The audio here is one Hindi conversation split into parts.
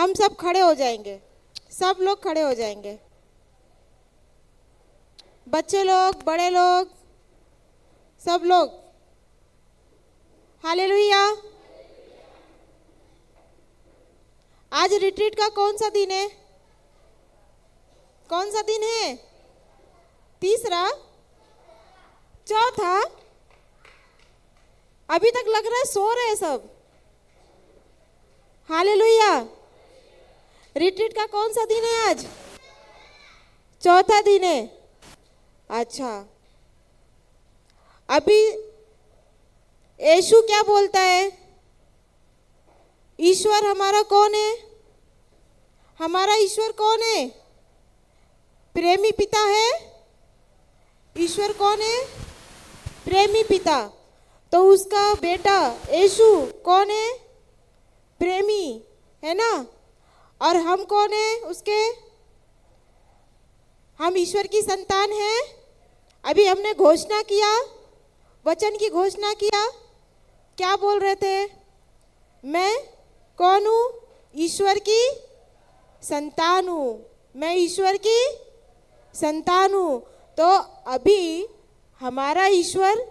हम सब खड़े हो जाएंगे, सब लोग खड़े हो जाएंगे, बच्चे लोग, बड़े लोग, सब लोग। हालेलुया। आज रिट्रीट का कौन सा दिन है? कौन सा दिन है? तीसरा, चौथा। अभी तक लग रहा है सो रहे हैं सब। हालेलुया। रिट्रीट का कौन सा दिन है आज? चौथा दिन है। अच्छा, अभी यीशु क्या बोलता है? ईश्वर हमारा कौन है? हमारा ईश्वर कौन है? प्रेमी पिता है। ईश्वर कौन है? प्रेमी पिता। तो उसका बेटा यीशु कौन है? प्रेमी, है ना? और हम कौन है उसके? हम ईश्वर की संतान हैं। अभी हमने घोषणा किया, वचन की घोषणा किया। क्या बोल रहे थे? मैं कौन हूँ? ईश्वर की संतान हूँ। मैं ईश्वर की संतान हूँ। तो अभी हमारा ईश्वर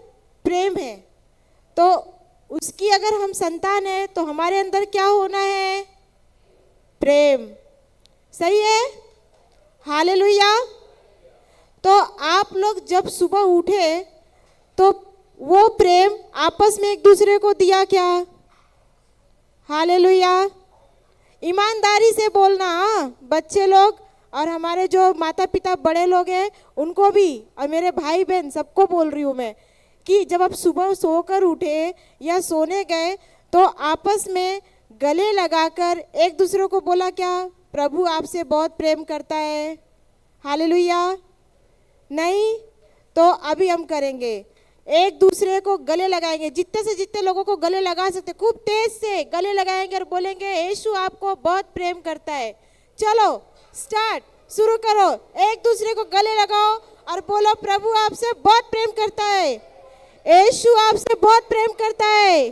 प्रेम है, तो उसकी अगर हम संतान है तो हमारे अंदर क्या होना है? प्रेम। सही है? हालेलुया। तो आप लोग जब सुबह उठे तो वो प्रेम आपस में एक दूसरे को दिया क्या? हालेलुया। ईमानदारी से बोलना, हाँ? बच्चे लोग और हमारे जो माता पिता बड़े लोग हैं उनको भी, और मेरे भाई बहन सबको बोल रही हूँ मैं कि जब आप सुबह सोकर उठे या सोने गए तो आपस में गले लगाकर एक दूसरे को बोला क्या? प्रभु आपसे बहुत प्रेम करता है। हालेलुया। नहीं? तो अभी हम करेंगे, एक दूसरे को गले लगाएंगे। जितने से जितने लोगों को गले लगा सकते खूब तेज से गले लगाएंगे और बोलेंगे यीशु आपको बहुत प्रेम करता है। चलो स्टार्ट, शुरू करो। एक दूसरे को गले लगाओ और बोलो प्रभु आपसे बहुत प्रेम करता है। यीशु आपसे बहुत प्रेम करता है।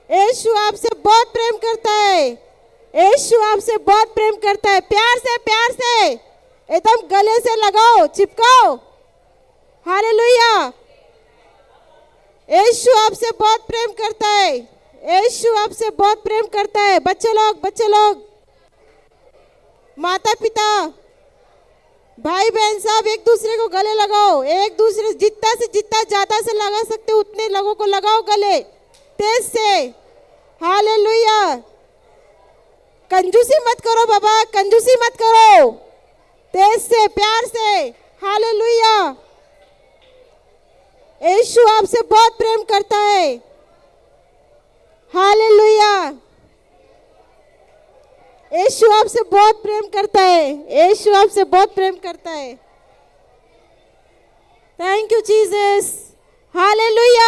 यीशु आपसे बहुत प्रेम करता है। यीशु आपसे बहुत प्रेम करता है। प्यार से एकदम गले से लगाओ, चिपकाओ। हालेलुया। यीशु आपसे बहुत प्रेम करता है। यीशु आपसे बहुत प्रेम करता है। बच्चे लोग, माता पिता, भाई बहन सब एक दूसरे को गले लगाओ। एक दूसरे जितना से जितना ज्यादा से लगा सकते उतने लोगों को लगाओ गले, तेज से। हालेलुया। कंजूसी मत करो बाबा, कंजूसी मत करो। तेज से, प्यार से। हालेलुया। यीशु आपसे बहुत प्रेम करता है। हालेलुया। यीशु आपसे बहुत प्रेम करता है। यीशु आपसे बहुत प्रेम करता है। Thank you Jesus. हालेलुया।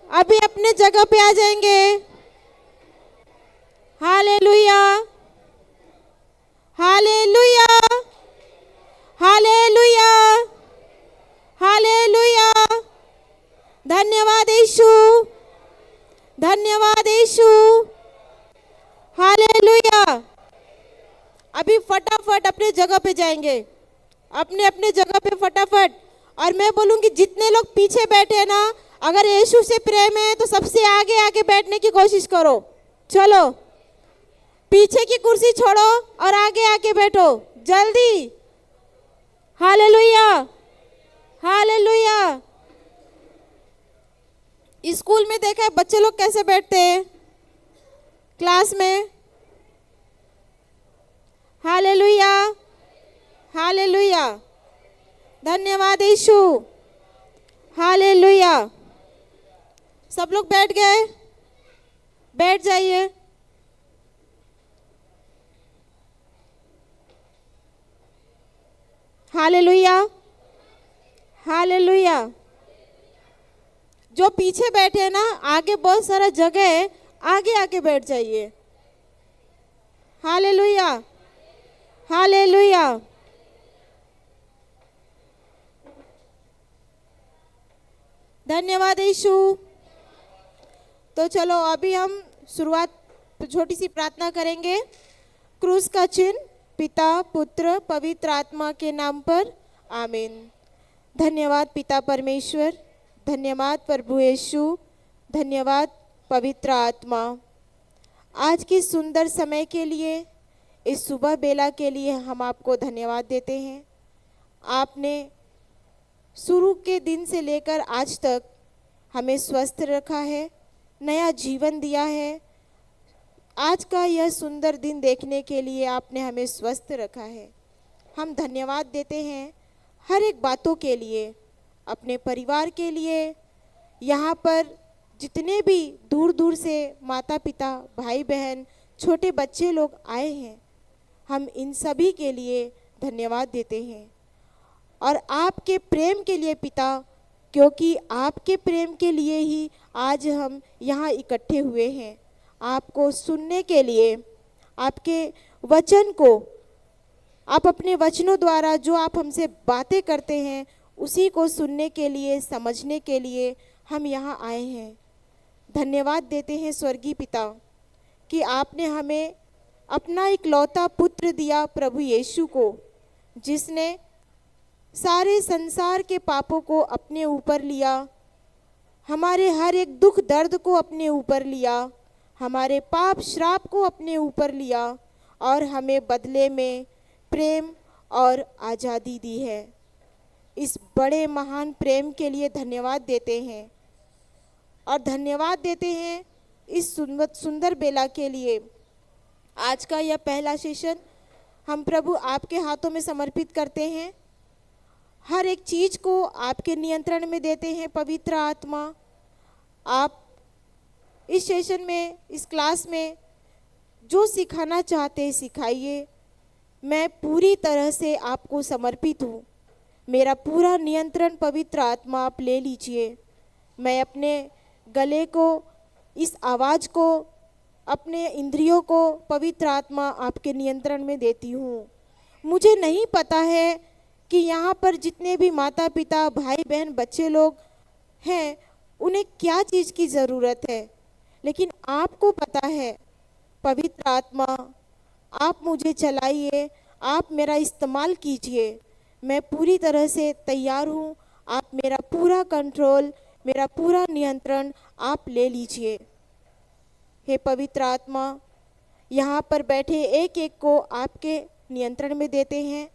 अभी अपने जगह पे आ जाएंगे। Hallelujah, hallelujah, hallelujah, hallelujah. धन्यवाद यीशु, धन्यवाद यीशु। हालेलुया। अभी फटाफट अपने जगह पे जाएंगे, अपने अपने जगह पे फटाफट। और मैं बोलूंगी जितने लोग पीछे बैठे हैं ना, अगर यीशु से प्रेम है तो सबसे आगे आगे बैठने की कोशिश करो। चलो, पीछे की कुर्सी छोड़ो और आगे आके बैठो जल्दी। Hallelujah, hallelujah. स्कूल में देखा है बच्चे लोग कैसे बैठते हैं क्लास में। Hallelujah, hallelujah. धन्यवाद यीशु। हालेलुया। सब लोग बैठ गए? बैठ जाइए। Hallelujah, hallelujah. जो पीछे बैठे हैं ना, आगे बहुत सारा जगह है, आगे आके बैठ जाइए। Hallelujah, hallelujah. धन्यवाद यीशु। तो चलो अभी हम शुरुआत छोटी सी प्रार्थना करेंगे। क्रूस का चिन्ह पिता पुत्र पवित्र आत्मा के नाम पर, आमीन। धन्यवाद पिता परमेश्वर, धन्यवाद प्रभु यीशु, धन्यवाद पवित्र आत्मा। आज की सुंदर समय के लिए, इस सुबह बेला के लिए हम आपको धन्यवाद देते हैं। आपने शुरू के दिन से लेकर आज तक हमें स्वस्थ रखा है, नया जीवन दिया है। आज का यह सुंदर दिन देखने के लिए आपने हमें स्वस्थ रखा है। हम धन्यवाद देते हैं हर एक बातों के लिए, अपने परिवार के लिए, यहाँ पर जितने भी दूर दूर से माता पिता भाई बहन छोटे बच्चे लोग आए हैं, हम इन सभी के लिए धन्यवाद देते हैं। और आपके प्रेम के लिए पिता, क्योंकि आपके प्रेम के लिए ही आज हम यहाँ इकट्ठे हुए हैं, आपको सुनने के लिए, आपके वचन को, आप अपने वचनों द्वारा जो आप हमसे बातें करते हैं उसी को सुनने के लिए, समझने के लिए हम यहाँ आए हैं। धन्यवाद देते हैं स्वर्गीय पिता कि आपने हमें अपना इकलौता पुत्र दिया प्रभु यीशु को, जिसने सारे संसार के पापों को अपने ऊपर लिया, हमारे हर एक दुख दर्द को अपने ऊपर लिया, हमारे पाप श्राप को अपने ऊपर लिया और हमें बदले में प्रेम और आज़ादी दी है। इस बड़े महान प्रेम के लिए धन्यवाद देते हैं और धन्यवाद देते हैं इस सुंदर बेला के लिए। आज का यह पहला सेशन हम प्रभु आपके हाथों में समर्पित करते हैं। हर एक चीज़ को आपके नियंत्रण में देते हैं पवित्र आत्मा। आप इस सेशन में, इस क्लास में जो सिखाना चाहते हैं सिखाइए। मैं पूरी तरह से आपको समर्पित हूँ। मेरा पूरा नियंत्रण पवित्र आत्मा आप ले लीजिए। मैं अपने गले को, इस आवाज़ को, अपने इंद्रियों को पवित्र आत्मा आपके नियंत्रण में देती हूँ। मुझे नहीं पता है कि यहाँ पर जितने भी माता पिता भाई बहन बच्चे लोग हैं उन्हें क्या चीज़ की ज़रूरत है, लेकिन आपको पता है। पवित्र आत्मा आप मुझे चलाइए, आप मेरा इस्तेमाल कीजिए। मैं पूरी तरह से तैयार हूँ। आप मेरा पूरा कंट्रोल, मेरा पूरा नियंत्रण आप ले लीजिए। हे पवित्र आत्मा, यहाँ पर बैठे एक एक को आपके नियंत्रण में देते हैं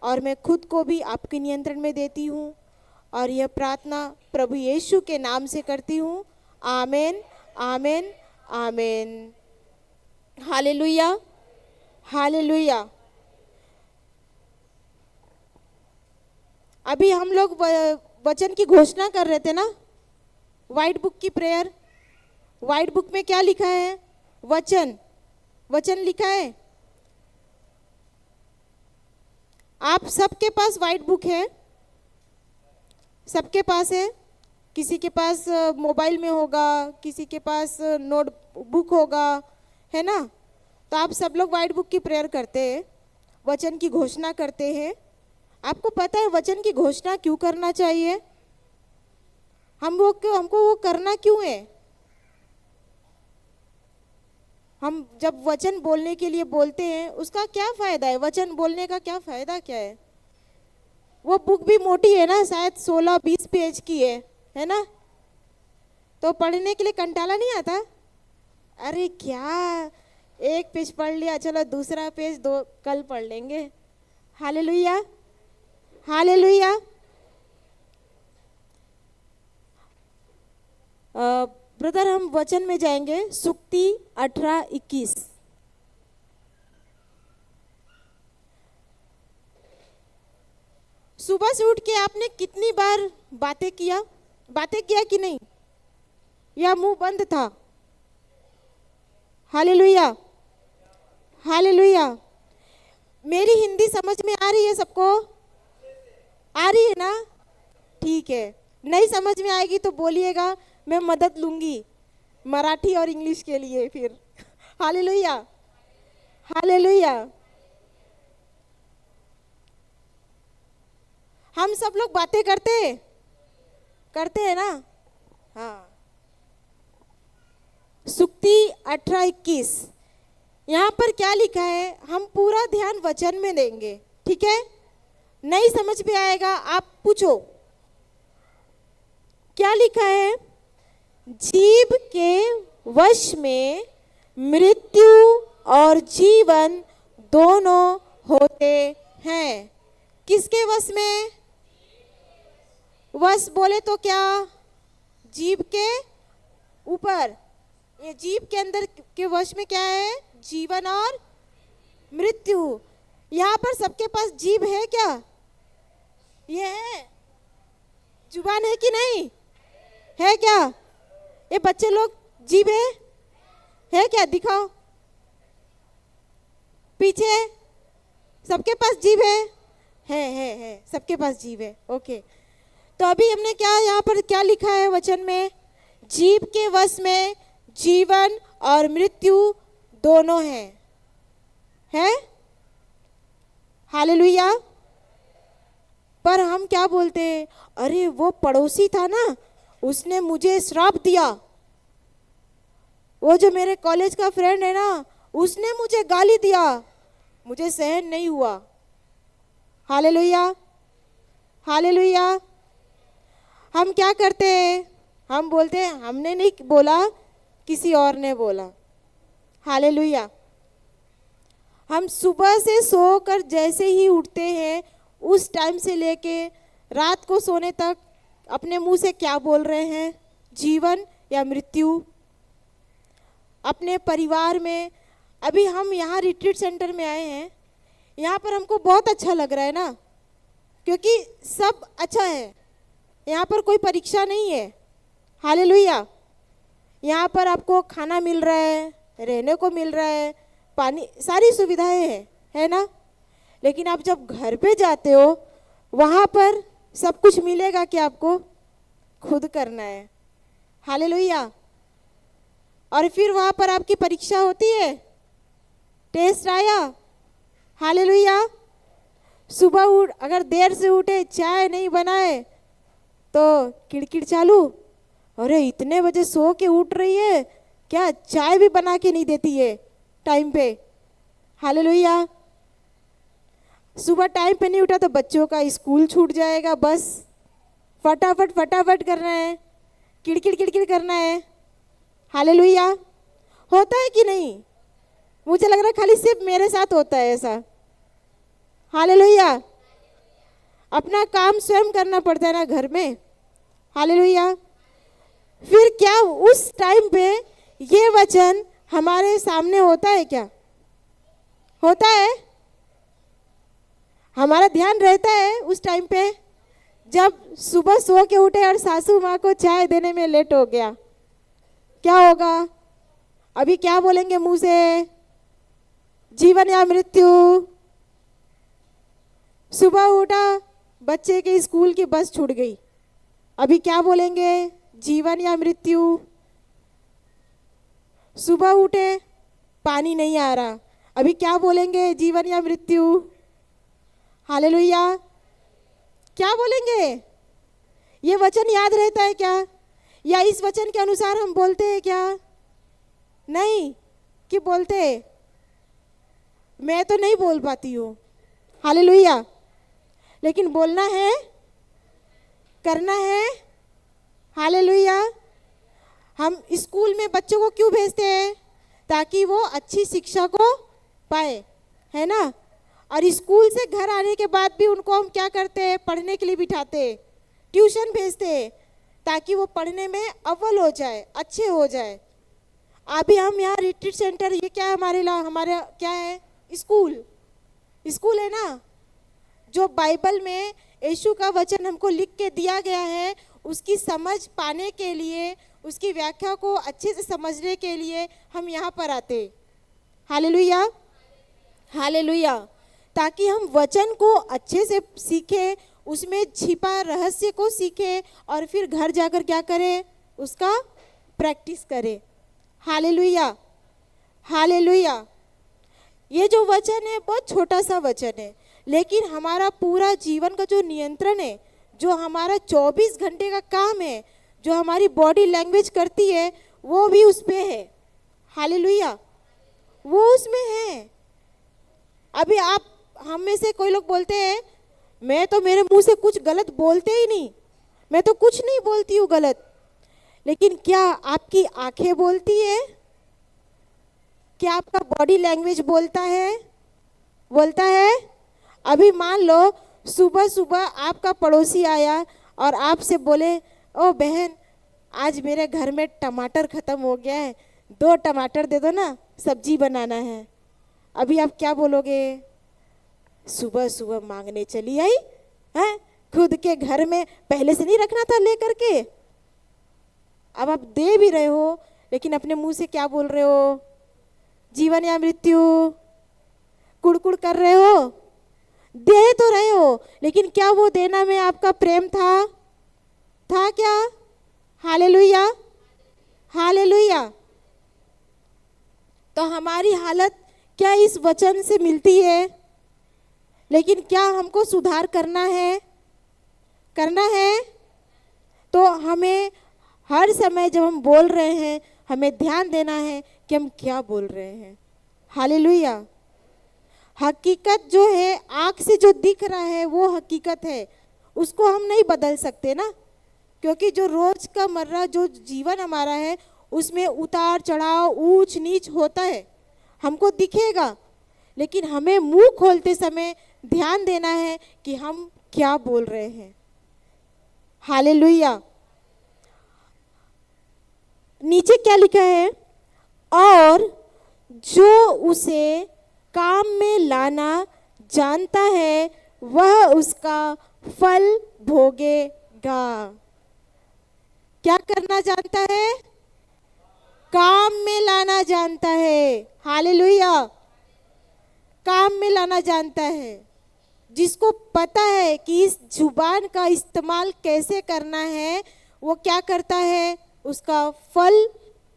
और मैं खुद को भी आपके नियंत्रण में देती हूँ और यह प्रार्थना प्रभु यीशु के नाम से करती हूँ। Amen, amen, amen. Hallelujah, hallelujah. अभी हम लोग वचन की घोषणा कर रहे थे ना, वाइट बुक की प्रेयर। वाइट बुक में क्या लिखा है? वचन, वचन लिखा है। आप सबके पास वाइट बुक है? सबके पास है? किसी के पास मोबाइल में होगा, किसी के पास नोट बुक होगा, है ना? तो आप सब लोग वाइट बुक की प्रेयर करते हैं, वचन की घोषणा करते हैं। आपको पता है वचन की घोषणा क्यों करना चाहिए? हमको वो करना क्यों है? हम जब वचन बोलने के लिए बोलते हैं उसका क्या फ़ायदा है? वचन बोलने का क्या फ़ायदा क्या है? वो बुक भी मोटी है ना, शायद 16-20 पेज की है ना? तो पढ़ने के लिए कंटाला नहीं आता? अरे क्या, एक पेज पढ़ लिया, चलो दूसरा पेज दो कल पढ़ लेंगे। Hallelujah, hallelujah. ब्रदर, हम वचन में जाएंगे। सुक्ति 18-21। सुबह से उठ के आपने कितनी बार बातें किया कि नहीं, या मुंह बंद था? Hallelujah, hallelujah. मेरी हिंदी समझ में आ रही है सबको? आ रही है ना? ठीक है। नहीं समझ में आएगी तो बोलिएगा, मैं मदद लूंगी मराठी और इंग्लिश के लिए फिर। Hallelujah, hallelujah. हम सब लोग बातें करते हैं ना? हाँ। सुक्ति 18 21। यहाँ पर क्या लिखा है, हम पूरा ध्यान वचन में देंगे, ठीक है। नहीं समझ में आएगा आप पूछो। क्या लिखा है, जीभ के वश में मृत्यु और जीवन दोनों होते हैं। किसके वश में? वश बोले तो क्या, जीभ के ऊपर, ये जीभ के अंदर के वश में क्या है, जीवन और मृत्यु। यहाँ पर सबके पास जीभ है क्या? ये है, जुबान है कि नहीं है क्या? ये बच्चे लोग जीभ है क्या? दिखाओ पीछे, सबके पास जीभ है, सबके पास जीभ है। ओके, तो अभी हमने क्या यहाँ पर क्या लिखा है वचन में, जीभ के वश में जीवन और मृत्यु दोनों है? हालेलुया। पर हम क्या बोलते हैं, अरे वो पड़ोसी था ना, उसने मुझे श्राप दिया, वो जो मेरे कॉलेज का फ्रेंड है ना, उसने मुझे गाली दिया, मुझे सहन नहीं हुआ। Hallelujah, hallelujah. हम क्या करते हैं, हम बोलते हैं हमने नहीं बोला, किसी और ने बोला। हालेलुया। हम सुबह से सोकर जैसे ही उठते हैं, उस टाइम से लेके रात को सोने तक अपने मुंह से क्या बोल रहे हैं, जीवन या मृत्यु। अपने परिवार में, अभी हम यहाँ रिट्रीट सेंटर में आए हैं, यहाँ पर हमको बहुत अच्छा लग रहा है ना, क्योंकि सब अच्छा है, यहाँ पर कोई परीक्षा नहीं है। हालेलुया। यहाँ पर आपको खाना मिल रहा है, रहने को मिल रहा है, पानी, सारी सुविधाएं है ना। लेकिन आप जब घर पे जाते हो, वहाँ पर सब कुछ मिलेगा कि आपको खुद करना है। हालेलुया। और फिर वहाँ पर आपकी परीक्षा होती है, टेस्ट आया। हालेलुया। सुबह उठ, अगर देर से उठे, चाय नहीं बनाए तो किड़किड़ चालू, अरे इतने बजे सो के उठ रही है, क्या चाय भी बना के नहीं देती है टाइम पे। हालेलुया। सुबह टाइम पे नहीं उठा तो बच्चों का स्कूल छूट जाएगा, बस फटाफट फटाफट करना है, किड़किड़ किड़किड़ करना है। हालेलुया। होता है कि नहीं? मुझे लग रहा है खाली सिर्फ मेरे साथ होता है ऐसा। हालेलुया। अपना काम स्वयं करना पड़ता है ना घर में। हालेलुया। फिर क्या उस टाइम पे ये वचन हमारे सामने होता है क्या? होता है? हमारा ध्यान रहता है उस टाइम पे, जब सुबह सो के उठे और सासू माँ को चाय देने में लेट हो गया, क्या होगा? अभी क्या बोलेंगे मुंह से, जीवन या मृत्यु। सुबह उठा, बच्चे के स्कूल की बस छूट गई, अभी क्या बोलेंगे, जीवन या मृत्यु। सुबह उठे, पानी नहीं आ रहा, अभी क्या बोलेंगे, जीवन या मृत्यु। हालेलुया। क्या बोलेंगे? ये वचन याद रहता है क्या? या इस वचन के अनुसार हम बोलते हैं क्या? नहीं कि बोलते, मैं तो नहीं बोल पाती हूँ। हालेलुया। लेकिन बोलना है, करना है। हालेलुया। हम स्कूल में बच्चों को क्यों भेजते हैं? ताकि वो अच्छी शिक्षा को पाए, है ना। और स्कूल से घर आने के बाद भी उनको हम क्या करते हैं, पढ़ने के लिए बिठाते, ट्यूशन भेजते, ताकि वो पढ़ने में अव्वल हो जाए, अच्छे हो जाए। अभी हम यहाँ रिट्रीट सेंटर, ये क्या है हमारे क्या है, स्कूल। स्कूल है ना, जो बाइबल में यीशु का वचन हमको लिख के दिया गया है, उसकी समझ पाने के लिए, उसकी व्याख्या को अच्छे से समझने के लिए हम यहाँ पर आते। Hallelujah, hallelujah. ताकि हम वचन को अच्छे से सीखें, उसमें छिपा रहस्य को सीखें और फिर घर जाकर क्या करें, उसका प्रैक्टिस करें। Hallelujah, hallelujah. ये जो वचन है बहुत छोटा सा वचन है, लेकिन हमारा पूरा जीवन का जो नियंत्रण है, जो हमारा 24 घंटे का काम है, जो हमारी बॉडी लैंग्वेज करती है, वो भी उस पे है। हालेलुया, वो उसमें है। अभी आप हम में से कोई लोग बोलते हैं मैं तो मेरे मुंह से कुछ गलत बोलते ही नहीं, मैं तो कुछ नहीं बोलती हूँ गलत। लेकिन क्या आपकी आंखें बोलती है? क्या आपका बॉडी लैंग्वेज बोलता है? बोलता है? अभी मान लो सुबह सुबह आपका पड़ोसी आया और आपसे बोले ओ बहन, आज मेरे घर में टमाटर ख़त्म हो गया है, 2 टमाटर दे दो ना, सब्जी बनाना है। अभी आप क्या बोलोगे? सुबह सुबह मांगने चली आई है? खुद के घर में पहले से नहीं रखना था लेकर के। अब आप दे भी रहे हो, लेकिन अपने मुंह से क्या बोल रहे हो? जीवन या मृत्यु कुड़कुड़ कर रहे हो। दे तो रहे हो, लेकिन क्या वो देना में आपका प्रेम था? था क्या? Hallelujah, hallelujah. तो हमारी हालत क्या इस वचन से मिलती है? लेकिन क्या हमको सुधार करना है? करना है तो हमें हर समय जब हम बोल रहे हैं हमें ध्यान देना है कि हम क्या बोल रहे हैं। हालेलुया। हकीकत जो है, आँख से जो दिख रहा है वो हकीकत है, उसको हम नहीं बदल सकते ना, क्योंकि जो रोज का मर्रा जो जीवन हमारा है उसमें उतार चढ़ाव ऊंच नीच होता है, हमको दिखेगा। लेकिन हमें मुंह खोलते समय ध्यान देना है कि हम क्या बोल रहे हैं। हालेलुया। नीचे क्या लिखा है? और जो उसे काम में लाना जानता है वह उसका फल भोगेगा। क्या करना जानता है? काम में लाना जानता है। हालेलुया। काम में लाना जानता है। जिसको पता है कि इस जुबान का इस्तेमाल कैसे करना है, वो क्या करता है? उसका फल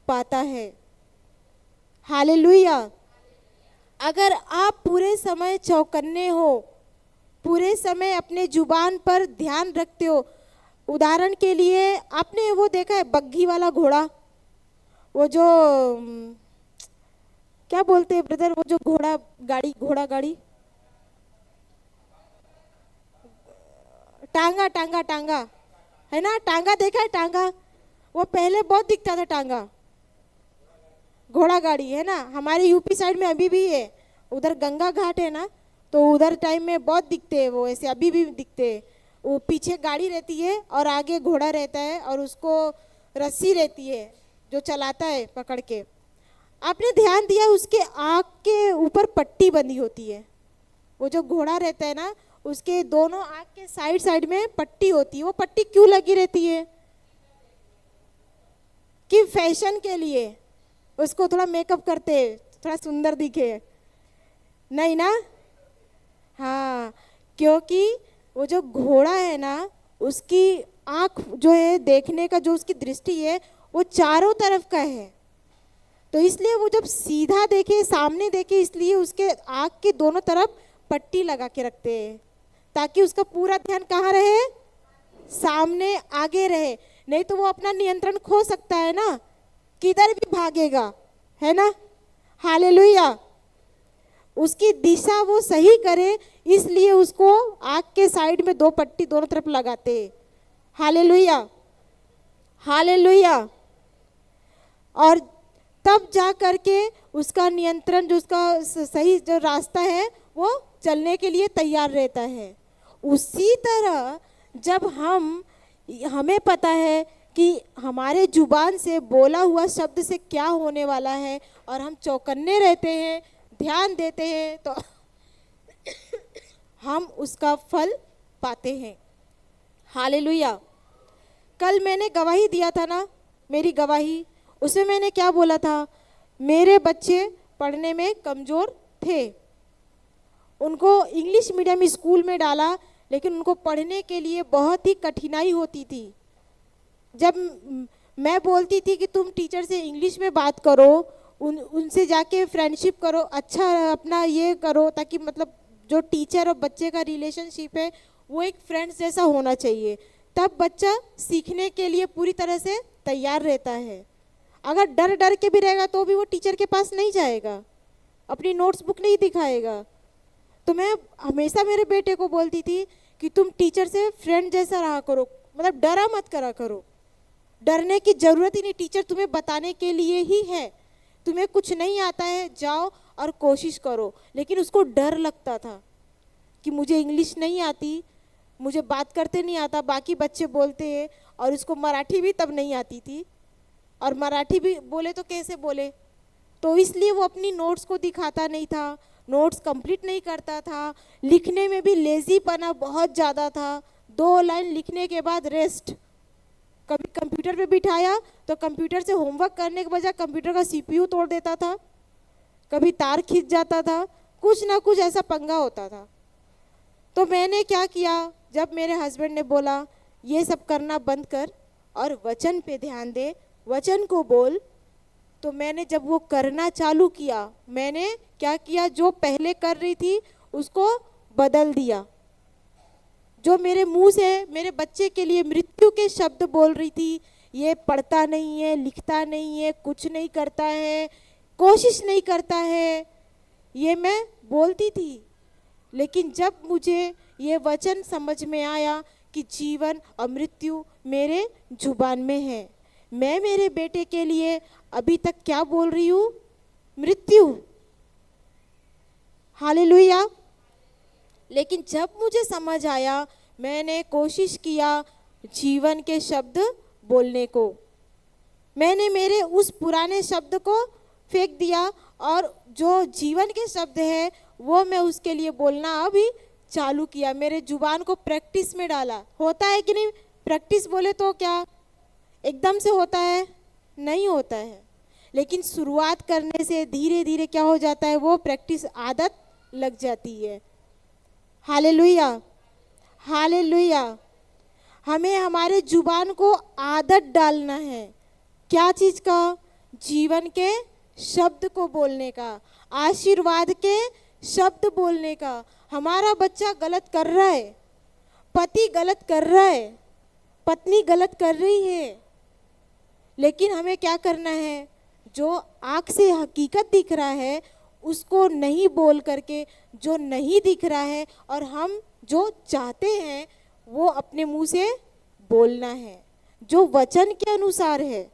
पाता है। हालेलुया। अगर आप पूरे समय चौकन्ने हो, पूरे समय अपने जुबान पर ध्यान रखते हो, उदाहरण के लिए आपने वो देखा है बग्घी वाला घोड़ा, वो जो क्या बोलते हैं ब्रदर, वो जो घोड़ा गाड़ी टांगा टांगा टांगा है ना, टांगा देखा है? टांगा वो पहले बहुत दिखता था, टांगा घोड़ा गाड़ी है ना। हमारे यूपी साइड में अभी भी है, उधर गंगा घाट है ना, तो उधर टाइम में बहुत दिखते हैं वो, ऐसे अभी भी दिखते हैं। वो पीछे गाड़ी रहती है और आगे घोड़ा रहता है और उसको रस्सी रहती है जो चलाता है पकड़ के। आपने ध्यान दिया उसके आँख के ऊपर पट्टी बंधी होती है। वो जो घोड़ा रहता है ना, उसके दोनों आँख के साइड साइड में पट्टी होती है। वो पट्टी क्यों लगी रहती है? कि फैशन के लिए, उसको थोड़ा मेकअप करते थोड़ा सुंदर दिखे, नहीं ना? हाँ, क्योंकि वो जो घोड़ा है ना, उसकी आँख जो है देखने का, जो उसकी दृष्टि है वो चारों तरफ का है। तो इसलिए वो जब सीधा देखे, सामने देखे, इसलिए उसके आँख के दोनों तरफ पट्टी लगा के रखते हैं, ताकि उसका पूरा ध्यान कहाँ रहे? सामने आगे रहे। नहीं तो वो अपना नियंत्रण खो सकता है ना, किधर भी भागेगा, है ना। हालेलुया। उसकी दिशा वो सही करे, इसलिए उसको आँख के साइड में 2 पट्टी दोनों तरफ लगाते हैं। Hallelujah, hallelujah. और तब जा करके उसका नियंत्रण, जो उसका सही जो रास्ता है वो चलने के लिए तैयार रहता है। उसी तरह जब हमें पता है कि हमारे जुबान से बोला हुआ शब्द से क्या होने वाला है और हम चौकन्ने रहते हैं, ध्यान देते हैं, तो हम उसका फल पाते हैं। हालेलुया। कल मैंने गवाही दिया था ना, मेरी गवाही, उसमें मैंने क्या बोला था? मेरे बच्चे पढ़ने में कमज़ोर थे, उनको इंग्लिश मीडियम स्कूल में डाला, लेकिन उनको पढ़ने के लिए बहुत ही कठिनाई होती थी। जब मैं बोलती थी कि तुम टीचर से इंग्लिश में बात करो, उनसे जाके फ्रेंडशिप करो, अच्छा अपना ये करो, ताकि मतलब जो टीचर और बच्चे का रिलेशनशिप है वो एक फ्रेंड्स जैसा होना चाहिए, तब बच्चा सीखने के लिए पूरी तरह से तैयार रहता है। अगर डर डर के भी रहेगा तो भी वो टीचर के पास नहीं जाएगा, अपनी नोट्स बुक नहीं दिखाएगा। तो मैं हमेशा मेरे बेटे को बोलती थी कि तुम टीचर से फ्रेंड जैसा रहा करो, मतलब डरा मत करा करो। डरने की ज़रूरत ही नहीं, टीचर तुम्हें बताने के लिए ही है। तुम्हें कुछ नहीं आता है, जाओ और कोशिश करो। लेकिन उसको डर लगता था कि मुझे इंग्लिश नहीं आती, मुझे बात करते नहीं आता, बाकी बच्चे बोलते हैं, और उसको मराठी भी तब नहीं आती थी, और मराठी भी बोले तो कैसे बोले। तो इसलिए वो अपनी नोट्स को दिखाता नहीं था, नोट्स कंप्लीट नहीं करता था। लिखने में भी लेजीपना बहुत ज़्यादा था, 2 लाइन लिखने के बाद रेस्ट। कभी कंप्यूटर पे बिठाया तो कंप्यूटर से होमवर्क करने के बजाय कंप्यूटर का सीपीयू तोड़ देता था, कभी तार खींच जाता था, कुछ ना कुछ ऐसा पंगा होता था। तो मैंने क्या किया, जब मेरे हस्बैंड ने बोला ये सब करना बंद कर और वचन पे ध्यान दे, वचन को बोल, तो मैंने जब वो करना चालू किया, मैंने क्या किया, जो पहले कर रही थी उसको बदल दिया। जो मेरे मुंह से मेरे बच्चे के लिए मृत्यु के शब्द बोल रही थी, ये पढ़ता नहीं है, लिखता नहीं है, कुछ नहीं करता है, कोशिश नहीं करता है, ये मैं बोलती थी। लेकिन जब मुझे ये वचन समझ में आया कि जीवन और मृत्यु मेरे जुबान में है, मैं मेरे बेटे के लिए अभी तक क्या बोल रही हूँ, मृत्यु। हालेलुया। लेकिन जब मुझे समझ आया, मैंने कोशिश किया जीवन के शब्द बोलने को। मैंने मेरे उस पुराने शब्द को फेंक दिया और जो जीवन के शब्द है वो मैं उसके लिए बोलना अभी चालू किया, मेरे जुबान को प्रैक्टिस में डाला। होता है कि नहीं, प्रैक्टिस बोले तो क्या एकदम से होता है, नहीं होता है। लेकिन शुरुआत करने से धीरे धीरे क्या हो जाता है, वो प्रैक्टिस आदत लग जाती है। Hallelujah, hallelujah. हमें हमारे जुबान को आदत डालना है, क्या चीज़ का, जीवन के शब्द को बोलने का, आशीर्वाद के शब्द बोलने का। हमारा बच्चा गलत कर रहा है, पति गलत कर रहा है, पत्नी गलत कर रही है, लेकिन हमें क्या करना है, जो आँख से हकीकत दिख रहा है उसको नहीं बोल करके, जो नहीं दिख रहा है और हम जो चाहते हैं वो अपने मुंह से बोलना है, जो वचन के अनुसार है।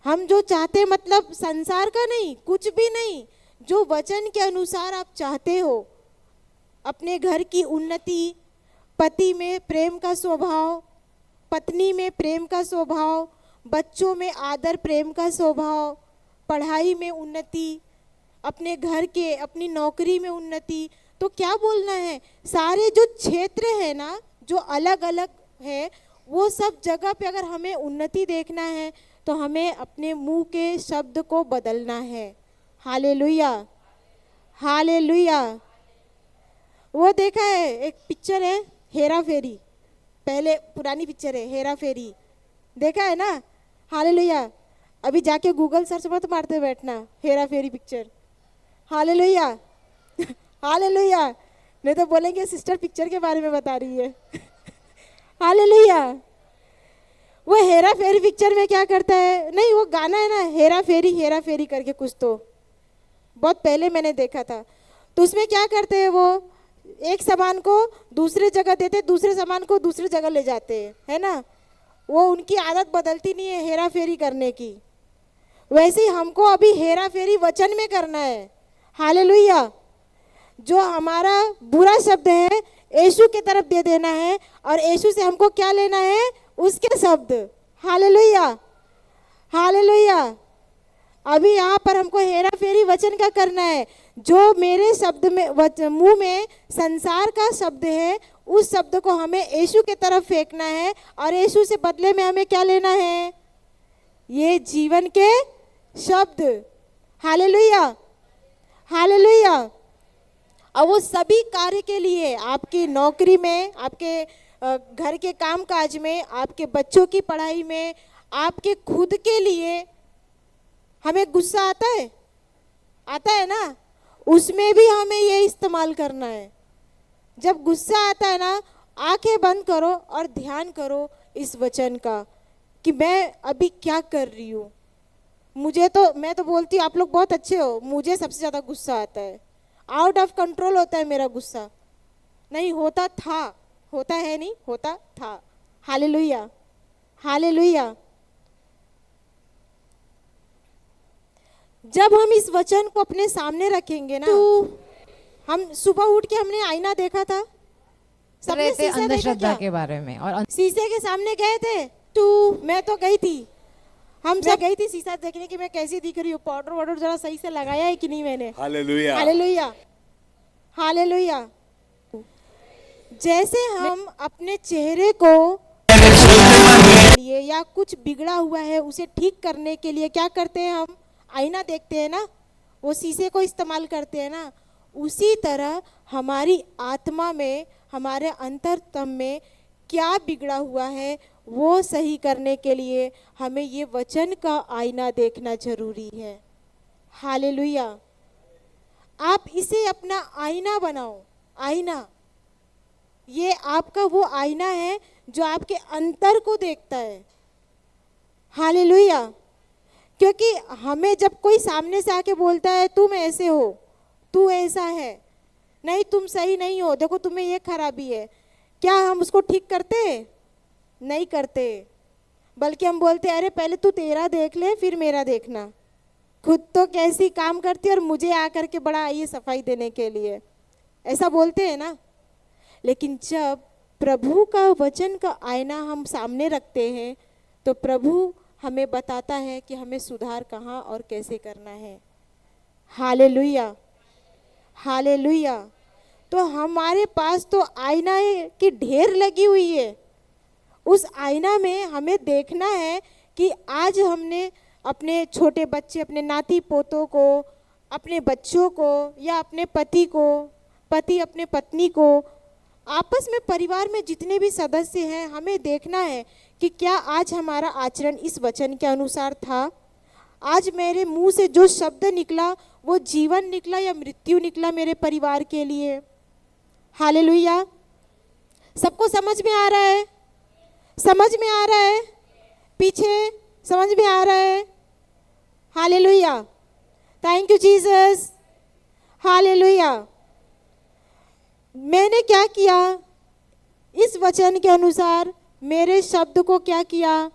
हम जो चाहते, मतलब संसार का नहीं, कुछ भी नहीं, जो वचन के अनुसार आप चाहते हो, अपने घर की उन्नति, पति में प्रेम का स्वभाव, पत्नी में प्रेम का स्वभाव, बच्चों में आदर प्रेम का स्वभाव, पढ़ाई में उन्नति, अपने घर के, अपनी नौकरी में उन्नति, तो क्या बोलना है, सारे जो क्षेत्र है ना, जो अलग अलग है, वो सब जगह पे अगर हमें उन्नति देखना है तो हमें अपने मुंह के शब्द को बदलना है। Hallelujah, hallelujah. वो देखा है, एक पिक्चर है हेरा फेरी, पहले पुरानी पिक्चर है हेरा फेरी, देखा है ना। हालेलुया। अभी जाके गूगल सर्च मत मारते बैठना, हेरा फेरी पिक्चर। हालेलुया, हालेलुया, नहीं तो बोलेंगे सिस्टर पिक्चर के बारे में बता रही है। हालेलुया। वो हेरा फेरी पिक्चर में क्या करता है, नहीं वो गाना है ना, हेरा फेरी करके कुछ, तो बहुत पहले मैंने देखा था। तो उसमें क्या करते हैं, वो एक सामान को दूसरे जगह देते, दूसरे सामान को दूसरी जगह ले जाते हैं, है ना। वो उनकी आदत बदलती नहीं है हेरा फेरी करने की। वैसे ही हमको अभी हेरा फेरी वचन में करना है। हालेलुया। जो हमारा बुरा शब्द है यीशु की तरफ दे देना है, और यीशु से हमको क्या लेना है, उसके शब्द। Hallelujah, hallelujah. अभी यहाँ पर हमको हेरा फेरी वचन का करना है। जो मेरे शब्द में, मुंह में संसार का शब्द है, उस शब्द को हमें यीशु की तरफ फेंकना है, और यीशु से बदले में हमें क्या लेना है, ये जीवन के शब्द। Hallelujah, hallelujah. और वो सभी कार्य के लिए, आपकी नौकरी में, आपके घर के काम काज में, आपके बच्चों की पढ़ाई में, आपके खुद के लिए। हमें गुस्सा आता है, आता है ना, उसमें भी हमें ये इस्तेमाल करना है। जब गुस्सा आता है ना, आंखें बंद करो और ध्यान करो इस वचन का, कि मैं अभी क्या कर रही हूँ। मैं तो बोलती हूँ आप लोग बहुत अच्छे हो, मुझे सबसे ज़्यादा गुस्सा आता है, आउट ऑफ कंट्रोल होता है मेरा गुस्सा। नहीं होता था, होता है नहीं, होता था। Hallelujah, hallelujah. जब हम इस वचन को अपने सामने रखेंगे ना, तो हम सुबह उठ के हमने आईना देखा था, सबने शीशा देखा अंधश्रद्धा क्या? के बारे में और शीशे के सामने गए थे। मैं तो गई थी, हम सब गई थी शीशा देखने की मैं कैसी दिख रही हूँ, पाउडर वाउडर जरा सही से लगाया है कि नहीं मैंने। Hallelujah, hallelujah, hallelujah. जैसे हम अपने चेहरे को लिए या कुछ बिगड़ा हुआ है उसे ठीक करने के लिए क्या करते हैं, हम आईना देखते हैं ना, वो शीशे को इस्तेमाल करते हैं ना, उसी तरह हमारी आत्मा में, हमारे अंतरतम में क्या बिगड़ा हुआ है वो सही करने के लिए हमें ये वचन का आईना देखना जरूरी है। हालेलुया। आप इसे अपना आईना बनाओ। आईना, ये आपका वो आईना है जो आपके अंतर को देखता है। हालेलुया। क्योंकि हमें जब कोई सामने से आके बोलता है तुम ऐसे हो, तू ऐसा है, नहीं तुम सही नहीं हो, देखो तुम्हें ये खराबी है, क्या हम उसको ठीक करते? नहीं करते, बल्कि हम बोलते अरे पहले तू तेरा देख ले फिर मेरा देखना। खुद तो कैसी काम करती और मुझे आकर के बड़ा आइए सफाई देने के लिए, ऐसा बोलते हैं ना। लेकिन जब प्रभु का वचन का आईना हम सामने रखते हैं तो प्रभु हमें बताता है कि हमें सुधार कहाँ और कैसे करना है। Hallelujah, hallelujah. तो हमारे पास तो आईना की ढेर लगी हुई है, उस आईना में हमें देखना है कि आज हमने अपने छोटे बच्चे, अपने नाती पोतों को, अपने बच्चों को या अपने पति को, पति अपने पत्नी को, आपस में परिवार में जितने भी सदस्य हैं, हमें देखना है कि क्या आज हमारा आचरण इस वचन के अनुसार था। आज मेरे मुंह से जो शब्द निकला वो जीवन निकला या मृत्यु निकला मेरे परिवार के लिए। हालेलुया। सबको समझ में आ रहा है? समझ में आ रहा है? पीछे समझ में आ रहा है? Hallelujah, thank you Jesus. Hallelujah. मैंने क्या किया, इस वचन के अनुसार मेरे शब्द को क्या किया,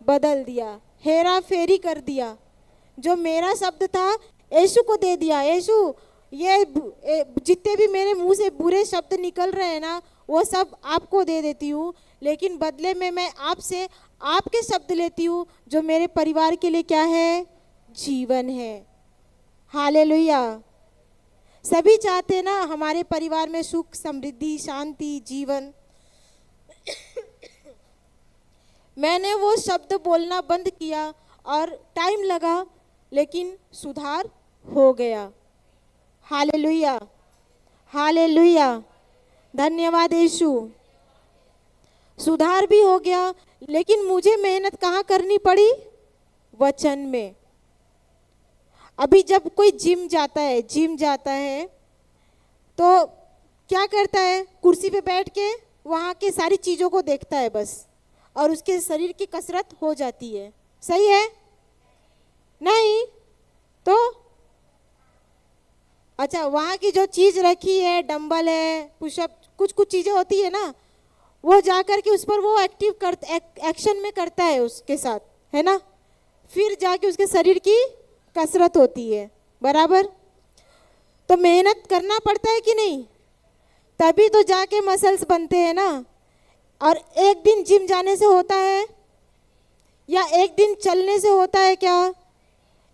बदल दिया, हेरा फेरी कर दिया। जो मेरा शब्द था यीशु को दे दिया। यीशु, ये जितने भी मेरे मुंह से बुरे शब्द निकल रहे हैं ना, वो सब आपको दे देती हूँ, लेकिन बदले में मैं आपसे आपके शब्द लेती हूँ जो मेरे परिवार के लिए क्या है, जीवन है। हालेलुया। सभी चाहते ना हमारे परिवार में सुख, समृद्धि, शांति, जीवन। मैंने वो शब्द बोलना बंद किया और टाइम लगा, लेकिन सुधार हो गया। हालेलुया, हालेलुया, धन्यवाद यीशु। सुधार भी हो गया, लेकिन मुझे मेहनत कहाँ करनी पड़ी, वचन में। अभी जब कोई जिम जाता है तो क्या करता है, कुर्सी पे बैठ के वहाँ के सारी चीज़ों को देखता है बस, और उसके शरीर की कसरत हो जाती है। सही है? नहीं तो अच्छा, वहाँ की जो चीज़ रखी है, डंबल है, पुशअप, कुछ कुछ चीज़ें होती है ना, वो जा कर के उस पर वो एक्शन में करता है उसके साथ, है ना, फिर जाके उसके शरीर की कसरत होती है। बराबर? तो मेहनत करना पड़ता है कि नहीं, तभी तो जाके मसल्स बनते हैं ना। और एक दिन जिम जाने से होता है या एक दिन चलने से होता है क्या?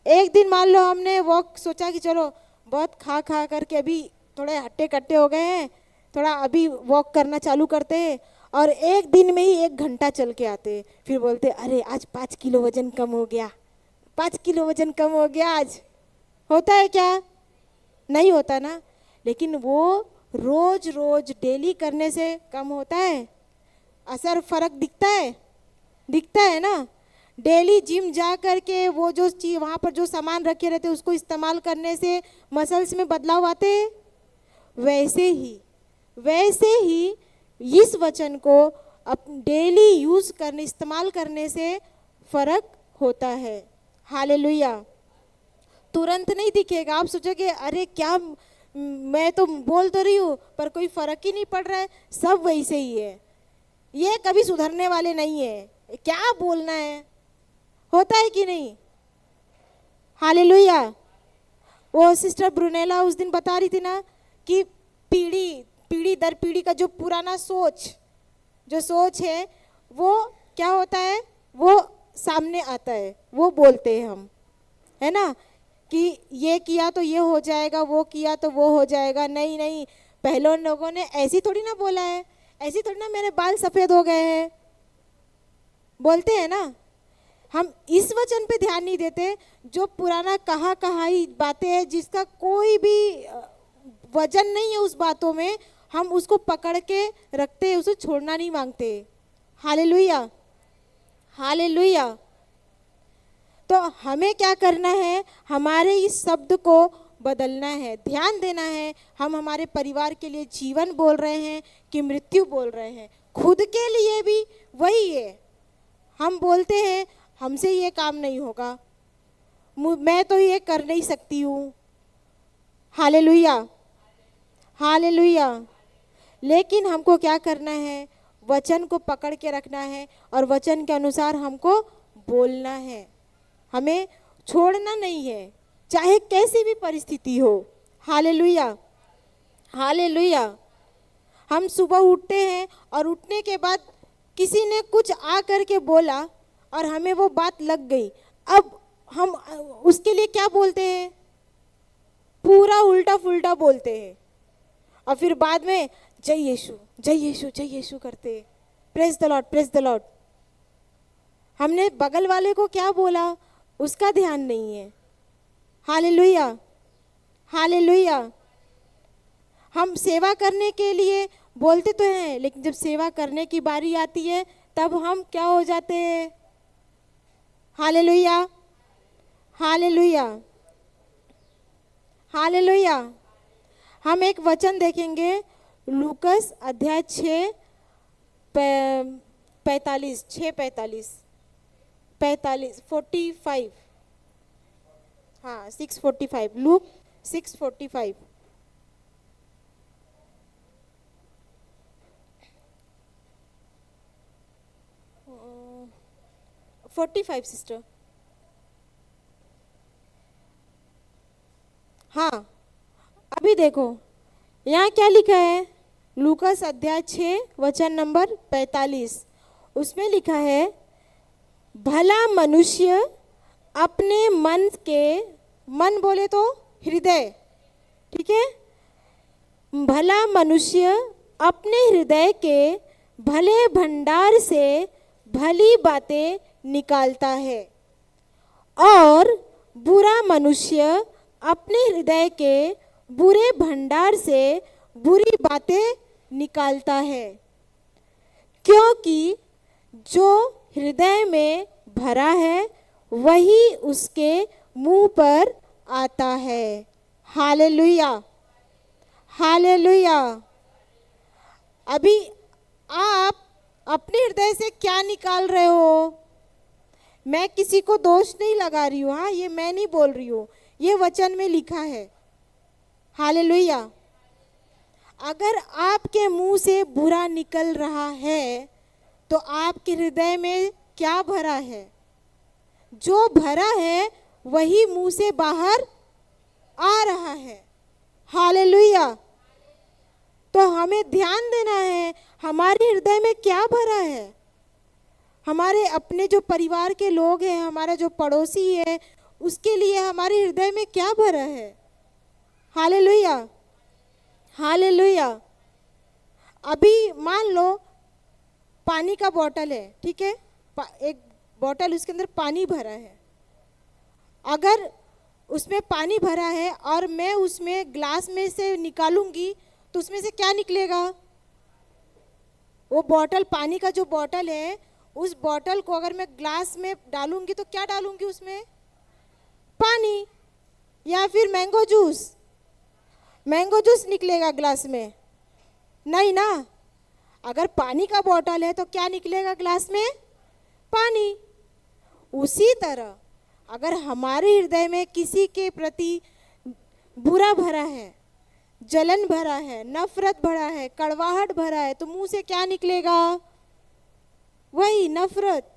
एक दिन मान लो हमने वॉक सोचा कि चलो बहुत खा खा करके अभी थोड़े हट्टे कट्टे हो गए हैं, थोड़ा अभी वॉक करना चालू करते हैं, और एक दिन में ही 1 घंटा चल के आते, फिर बोलते अरे आज 5 किलो वजन कम हो गया, 5 किलो वजन कम हो गया आज। होता है क्या? नहीं होता ना। लेकिन वो रोज रोज डेली करने से कम होता है? असर फर्क दिखता है? दिखता है ना। डेली जिम जा करके वो जो चीज वहाँ पर जो सामान रखे रहते उसको इस्तेमाल करने से मसल्स में बदलाव आते हैं। वैसे ही इस वचन को अब डेली यूज करने, इस्तेमाल करने से फर्क होता है। हालेलुया। तुरंत नहीं दिखेगा। आप सोचोगे अरे क्या, मैं तो बोल तो रही हूँ पर कोई फर्क ही नहीं पड़ रहा है, सब वैसे ही है, ये कभी सुधरने वाले नहीं है, क्या बोलना है, होता है कि नहीं। हालेलुया। वो सिस्टर ब्रुनेला उस दिन बता रही थी ना कि पीढ़ी पीढ़ी दर पीढ़ी का जो पुराना जो सोच है वो क्या होता है, वो सामने आता है, वो बोलते हैं हम, है ना, कि ये किया तो ये हो जाएगा, वो किया तो वो हो जाएगा। नहीं नहीं, पहले लोगों ने ऐसी थोड़ी ना बोला है, ऐसी थोड़ी ना मेरे बाल सफ़ेद हो गए हैं, बोलते हैं ना। हम इस वचन पे ध्यान नहीं देते, जो पुराना कहाई बातें हैं जिसका कोई भी वजन नहीं है उस बातों में, हम उसको पकड़ के रखते हैं, उसे छोड़ना नहीं मांगते। हालेलुया। हालेलुया। तो हमें क्या करना है, हमारे इस शब्द को बदलना है, ध्यान देना है। हम हमारे परिवार के लिए जीवन बोल रहे हैं कि मृत्यु बोल रहे हैं, खुद के लिए भी वही है। हम बोलते हैं हमसे ये काम नहीं होगा, मैं तो ये कर नहीं सकती हूँ। हालेलुया। हालेलुया। लेकिन हमको क्या करना है, वचन को पकड़ के रखना है और वचन के अनुसार हमको बोलना है, हमें छोड़ना नहीं है, चाहे कैसी भी परिस्थिति हो। हालेलुया। हालेलुया। हम सुबह उठते हैं और उठने के बाद किसी ने कुछ आ करके बोला और हमें वो बात लग गई, अब हम उसके लिए क्या बोलते हैं, पूरा उल्टा फुल्टा बोलते हैं और फिर बाद में जय यीशु जय यीशु जय यीशु करते हैं, praise the Lord praise the Lord. हमने बगल वाले को क्या बोला उसका ध्यान नहीं है। हालेलुया। हालेलुया। हम सेवा करने के लिए बोलते तो हैं, लेकिन जब सेवा करने की बारी आती है तब हम क्या हो जाते हैं। हालेलुया। हालेलुया। हालेलुया। हम एक वचन देखेंगे, लूकस अध्याय 6:45 हाँ 6:45, लूक 6:45। अ, 45 सिस्टर। हाँ अभी देखो यहाँ क्या लिखा है, लूकस अध्याय 6 वचन नंबर 45, उसमें लिखा है, भला मनुष्य अपने मन बोले तो हृदय, ठीक है, भला मनुष्य अपने हृदय के भले भंडार से भली बातें निकालता है और बुरा मनुष्य अपने हृदय के बुरे भंडार से बुरी बातें निकालता है, क्योंकि जो हृदय में भरा है वही उसके मुंह पर आता है। हालेलुया। हालेलुया। अभी आप अपने हृदय से क्या निकाल रहे हो, मैं किसी को दोष नहीं लगा रही हूँ, हाँ ये मैं नहीं बोल रही हूँ, ये वचन में लिखा है। हालेलुया। अगर आपके मुंह से बुरा निकल रहा है तो आपके हृदय में क्या भरा है, जो भरा है वही मुंह से बाहर आ रहा है। हालेलुया। तो हमें ध्यान देना है हमारे हृदय में क्या भरा है, हमारे अपने जो परिवार के लोग हैं, हमारा जो पड़ोसी है, उसके लिए हमारे हृदय में क्या भरा है। हालेलुया। हालेलुया। अभी मान लो पानी का बोतल है, ठीक है, एक बोतल, उसके अंदर पानी भरा है, अगर उसमें पानी भरा है और मैं उसमें ग्लास में से निकालूंगी तो उसमें से क्या निकलेगा, वो बोतल, पानी का जो बोतल है, उस बोतल को अगर मैं ग्लास में डालूंगी तो क्या डालूंगी उसमें, पानी या फिर मैंगो जूस। मैंगो जूस निकलेगा ग्लास में, नहीं ना। अगर पानी का बोतल है तो क्या निकलेगा ग्लास में, पानी। उसी तरह अगर हमारे हृदय में किसी के प्रति बुरा भरा है, जलन भरा है, नफरत भरा है, कड़वाहट भरा है, तो मुंह से क्या निकलेगा? वही नफरत,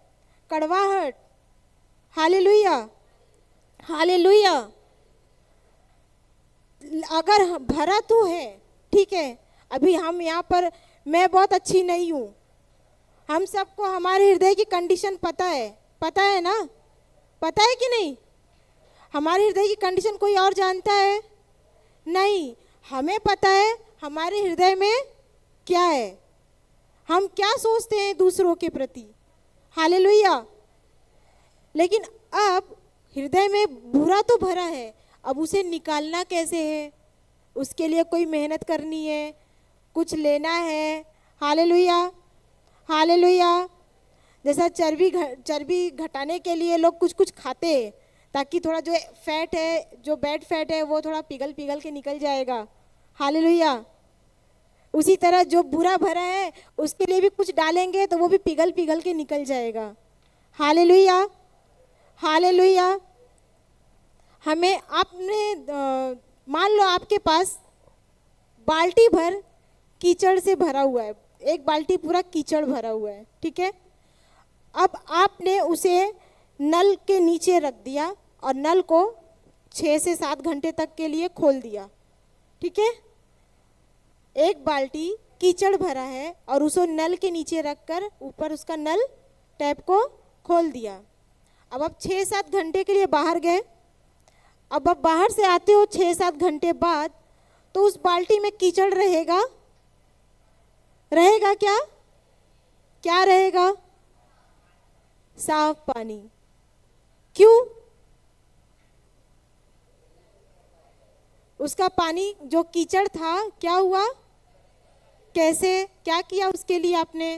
कड़वाहट। Hallelujah, hallelujah. अगर भरा तो है, ठीक है, अभी हम यहाँ पर, मैं बहुत अच्छी नहीं हूँ, हम सबको हमारे हृदय की कंडीशन पता है ना? पता है कि नहीं? हमारे हृदय की कंडीशन कोई और जानता है? नहीं, हमें पता है हमारे हृदय में क्या है, हम क्या सोचते हैं दूसरों के प्रति। हालेलुया। लेकिन अब हृदय में बुरा तो भरा है, अब उसे निकालना कैसे है? उसके लिए कोई मेहनत करनी है, कुछ लेना है। Hallelujah, hallelujah. जैसा चर्बी घटाने के लिए लोग कुछ कुछ खाते हैं, ताकि थोड़ा जो फैट है, जो बैड फैट है, वो थोड़ा पिघल के निकल जाएगा। हालेलुया। उसी तरह जो बुरा भरा है उसके लिए भी कुछ डालेंगे तो वो भी पिघल के निकल जाएगा। Hallelujah, hallelujah. हमें आपने मान लो आपके पास बाल्टी भर कीचड़ से भरा हुआ है, एक बाल्टी पूरा कीचड़ भरा हुआ है, ठीक है। अब आपने उसे नल के नीचे रख दिया और नल को 6 से 7 घंटे तक के लिए खोल दिया, ठीक है। एक बाल्टी कीचड़ भरा है और उसको नल के नीचे रखकर ऊपर उसका नल टैप को खोल दिया। अब आप 6-7 घंटे के लिए बाहर गए, अब आप बाहर से आते हो 6-7 घंटे बाद, तो उस बाल्टी में कीचड़ रहेगा? रहेगा क्या? क्या रहेगा? साफ पानी। क्यों? उसका पानी जो कीचड़ था क्या हुआ? कैसे? क्या किया उसके लिए आपने?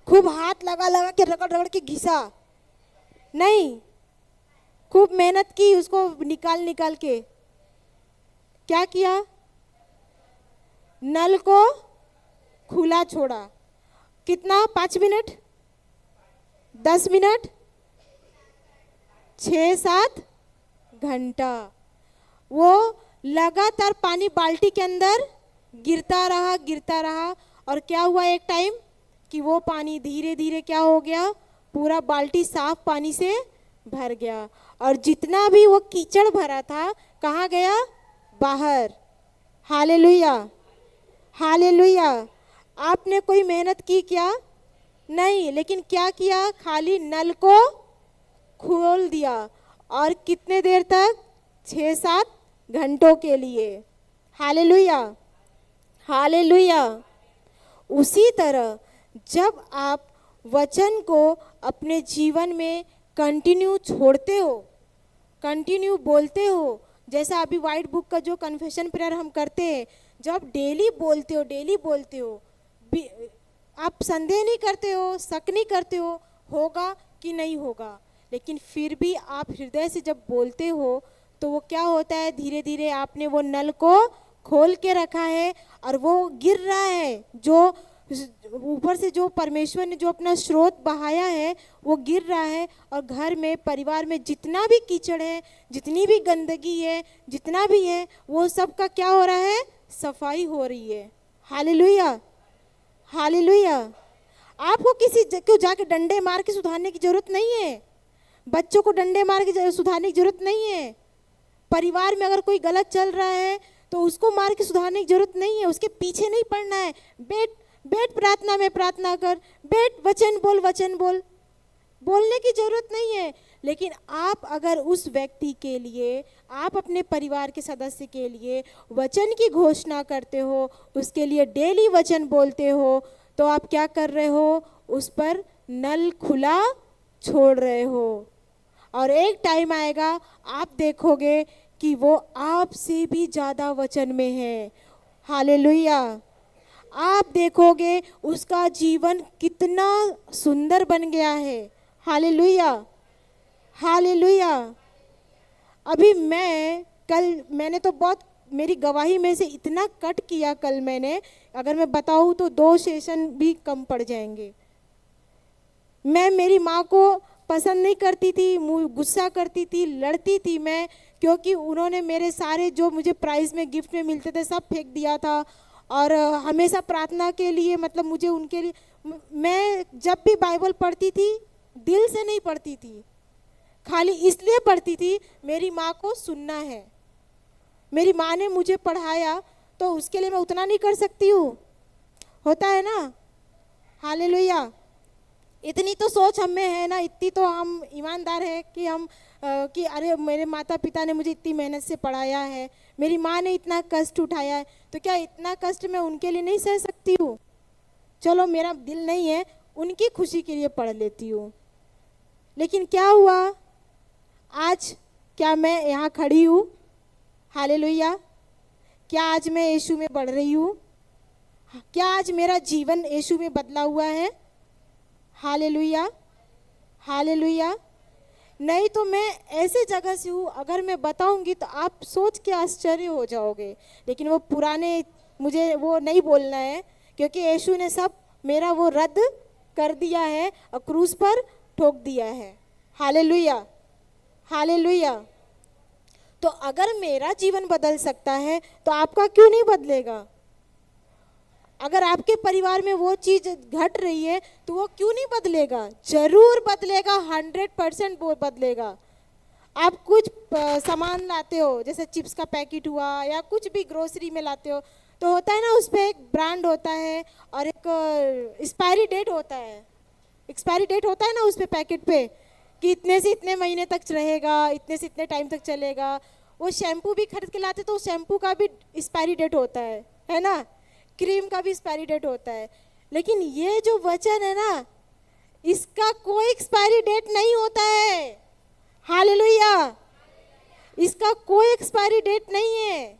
खूब हाथ लगा के रगड़ के घिसा? नहीं, खूब मेहनत की उसको निकाल के। क्या किया? नल को खुला छोड़ा। कितना? 5 मिनट, 10 मिनट, 6-7 घंटा वो लगातार पानी बाल्टी के अंदर गिरता रहा। और क्या हुआ एक टाइम कि वो पानी धीरे धीरे क्या हो गया? पूरा बाल्टी साफ पानी से भर गया। और जितना भी वो कीचड़ भरा था कहाँ गया? बाहर। Hallelujah, hallelujah. आपने कोई मेहनत की क्या? नहीं, लेकिन क्या किया? खाली नल को खोल दिया। और कितने देर तक? 6-7 घंटों के लिए। Hallelujah, hallelujah. उसी तरह जब आप वचन को अपने जीवन में कंटिन्यू छोड़ते हो, कंटिन्यू बोलते हो, जैसा अभी वाइट बुक का जो कन्फेशन प्रेयर हम करते हैं, जब डेली बोलते हो, आप संदेह नहीं करते हो, शक नहीं करते हो होगा कि नहीं होगा, लेकिन फिर भी आप हृदय से जब बोलते हो तो वो क्या होता है? धीरे धीरे आपने वो नल को खोल के रखा है और वो गिर रहा है, जो ऊपर से जो परमेश्वर ने जो अपना स्रोत बहाया है वो गिर रहा है। और घर में, परिवार में जितना भी कीचड़ है, जितनी भी गंदगी है, जितना भी है, वो सब का क्या हो रहा है? सफाई हो रही है। Hallelujah, hallelujah. आपको किसी को जाके डंडे मार के सुधारने की जरूरत नहीं है, बच्चों को डंडे मार के सुधारने की जरूरत नहीं है। परिवार में अगर कोई गलत चल रहा है तो उसको मार के सुधारने की जरूरत नहीं है, उसके पीछे नहीं पड़ना है। बैठ प्रार्थना में प्रार्थना कर, बैठ वचन बोल, बोलने की जरूरत नहीं है। लेकिन आप अगर उस व्यक्ति के लिए, आप अपने परिवार के सदस्य के लिए वचन की घोषणा करते हो, उसके लिए डेली वचन बोलते हो, तो आप क्या कर रहे हो? उस पर नल खुला छोड़ रहे हो। और एक टाइम आएगा आप देखोगे कि वो आपसे भी ज़्यादा वचन में है। हालेलुया। आप देखोगे उसका जीवन कितना सुंदर बन गया है। Hallelujah, hallelujah. अभी मैंने तो बहुत, मेरी गवाही में से इतना कट किया कल मैंने, अगर मैं बताऊँ तो 2 सेशन भी कम पड़ जाएंगे। मैं मेरी माँ को पसंद नहीं करती थी, गुस्सा करती थी, लड़ती थी मैं, क्योंकि उन्होंने मेरे सारे जो मुझे प्राइज़ में गिफ्ट में मिलते थे सब फेंक दिया था। और हमेशा प्रार्थना के लिए मतलब मुझे उनके लिए मैं जब भी बाइबल पढ़ती थी दिल से नहीं पढ़ती थी, खाली इसलिए पढ़ती थी मेरी माँ को सुनना है, मेरी माँ ने मुझे पढ़ाया तो उसके लिए मैं उतना नहीं कर सकती हूँ, होता है ना। हालेलुया। इतनी तो सोच हम में है ना, इतनी तो हम ईमानदार है कि हम कि अरे मेरे माता पिता ने मुझे इतनी मेहनत से पढ़ाया है, मेरी माँ ने इतना कष्ट उठाया है, तो क्या इतना कष्ट मैं उनके लिए नहीं सह सकती हूँ? चलो मेरा दिल नहीं है, उनकी खुशी के लिए पढ़ लेती हूँ। लेकिन क्या हुआ, आज क्या मैं यहाँ खड़ी हूँ? हालेलुया। क्या आज मैं यीशु में बढ़ रही हूँ? क्या आज मेरा जीवन यीशु में बदला हुआ है? Hallelujah, hallelujah. नहीं तो मैं ऐसे जगह से हूँ, अगर मैं बताऊंगी तो आप सोच के आश्चर्य हो जाओगे। लेकिन वो पुराने मुझे वो नहीं बोलना है, क्योंकि यीशु ने सब मेरा वो रद्द कर दिया है और क्रूस पर ठोक दिया है। Hallelujah, hallelujah. तो अगर मेरा जीवन बदल सकता है तो आपका क्यों नहीं बदलेगा? अगर आपके परिवार में वो चीज़ घट रही है तो वो क्यों नहीं बदलेगा? जरूर बदलेगा, 100% वो बदलेगा। आप कुछ सामान लाते हो, जैसे चिप्स का पैकेट हुआ या कुछ भी ग्रोसरी में लाते हो, तो होता है ना उस पर एक ब्रांड होता है और एक एक्सपायरी डेट होता है। एक्सपायरी डेट होता है ना उस पर पैकेट पे कि इतने से इतने महीने तक रहेगा, इतने से इतने टाइम तक चलेगा। वो शैम्पू भी खरीद के लाते तो शैम्पू का भी एक्सपायरी डेट होता है ना, क्रीम का भी एक्सपायरी डेट होता है। लेकिन ये जो वचन है ना, इसका कोई एक्सपायरी डेट नहीं होता है। हालेलुया। इसका कोई एक्सपायरी डेट नहीं है।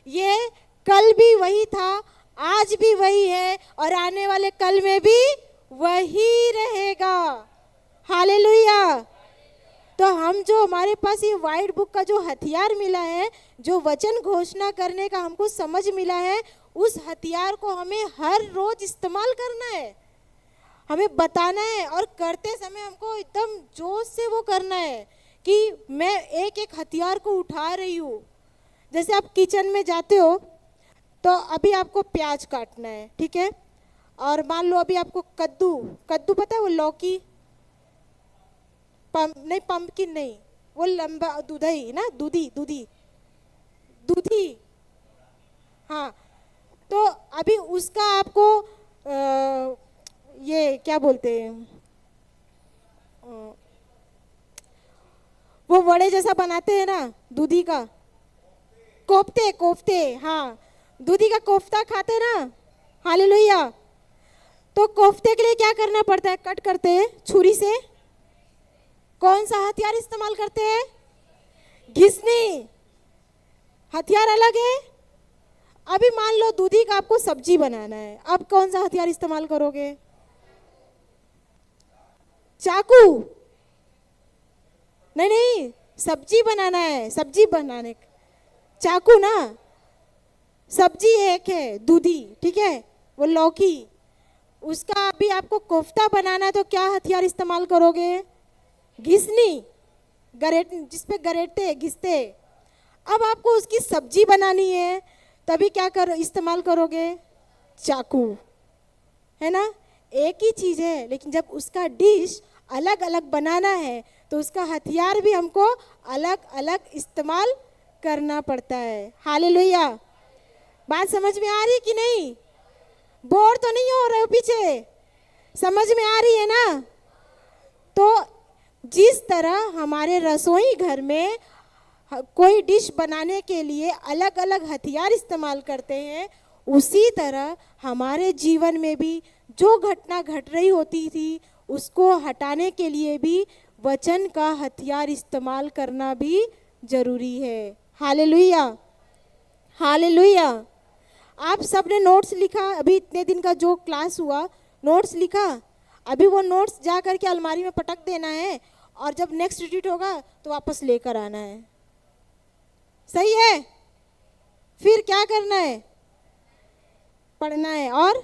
ये कल भी वही था, आज भी वही है और आने वाले कल में भी वही रहेगा। हालेलुया। तो हम जो हमारे पास ये वाइट बुक का जो हथियार मिला है, जो वचन घोषणा करने का हमको समझ मिला है, उस हथियार को हमें हर रोज इस्तेमाल करना है, हमें बताना है और करते समय हमको एकदम जोश से वो करना है कि मैं एक एक हथियार को उठा रही हूँ। जैसे आप किचन में जाते हो तो अभी आपको प्याज काटना है, ठीक है, और मान लो अभी आपको कद्दू, कद्दू पता है वो लौकी, पंपकिन नहीं, वो लंबा दूधई ना, दूधी दूधी दूधी, हाँ। तो अभी उसका आपको ये क्या बोलते हैं, वो वड़े जैसा बनाते हैं ना दूधी का, कोफ्ते कोफ्ते, हाँ, दूधी का कोफ्ता खाते ना। हालेलुया। तो कोफ्ते के लिए क्या करना पड़ता है? कट करते हैं छुरी से। कौन सा हथियार इस्तेमाल करते हैं? घिसनी। हथियार अलग है। अभी मान लो दूधी का आपको सब्जी बनाना है, अब कौन सा हथियार इस्तेमाल करोगे? चाकू? नहीं नहीं, सब्जी बनाना है, सब्जी बनाने चाकू ना। सब्जी एक है दूधी, ठीक है, वो लौकी, उसका अभी आपको कोफ्ता बनाना है तो क्या हथियार इस्तेमाल करोगे? घिसनी, गरेट, जिसपे गरेटते घिसते। अब आपको उसकी सब्जी बनानी है तभी क्या कर इस्तेमाल करोगे? चाकू, है ना। एक ही चीज़ है, लेकिन जब उसका डिश अलग अलग बनाना है तो उसका हथियार भी हमको अलग अलग इस्तेमाल करना पड़ता है। हालेलुया। बात समझ में आ रही है कि नहीं? बोर तो नहीं हो रहे हो पीछे? समझ में आ रही है ना? तो जिस तरह हमारे रसोई घर में कोई डिश बनाने के लिए अलग अलग हथियार इस्तेमाल करते हैं, उसी तरह हमारे जीवन में भी जो घटना घट रही होती थी उसको हटाने के लिए भी वचन का हथियार इस्तेमाल करना भी जरूरी है। Hallelujah, hallelujah. आप सबने नोट्स लिखा? अभी इतने दिन का जो क्लास हुआ, नोट्स लिखा? अभी वो नोट्स जा करके अलमारी में पटक देना है और जब नेक्स्ट रिट्रीट होगा तो वापस लेकर आना है। सही है? फिर क्या करना है? पढ़ना है और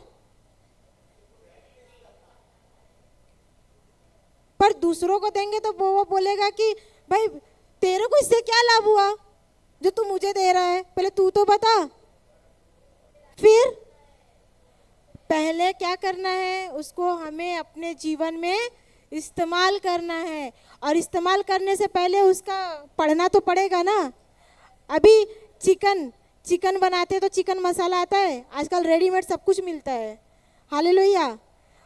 पर दूसरों को देंगे तो वो बोलेगा कि भाई तेरे को इससे क्या लाभ हुआ जो तू मुझे दे रहा है, पहले तू तो बता। फिर पहले क्या करना है, उसको हमें अपने जीवन में इस्तेमाल करना है, और इस्तेमाल करने से पहले उसका पढ़ना तो पड़ेगा ना। अभी चिकन बनाते तो चिकन मसाला आता है, आजकल रेडीमेड सब कुछ मिलता है, हालेलुया।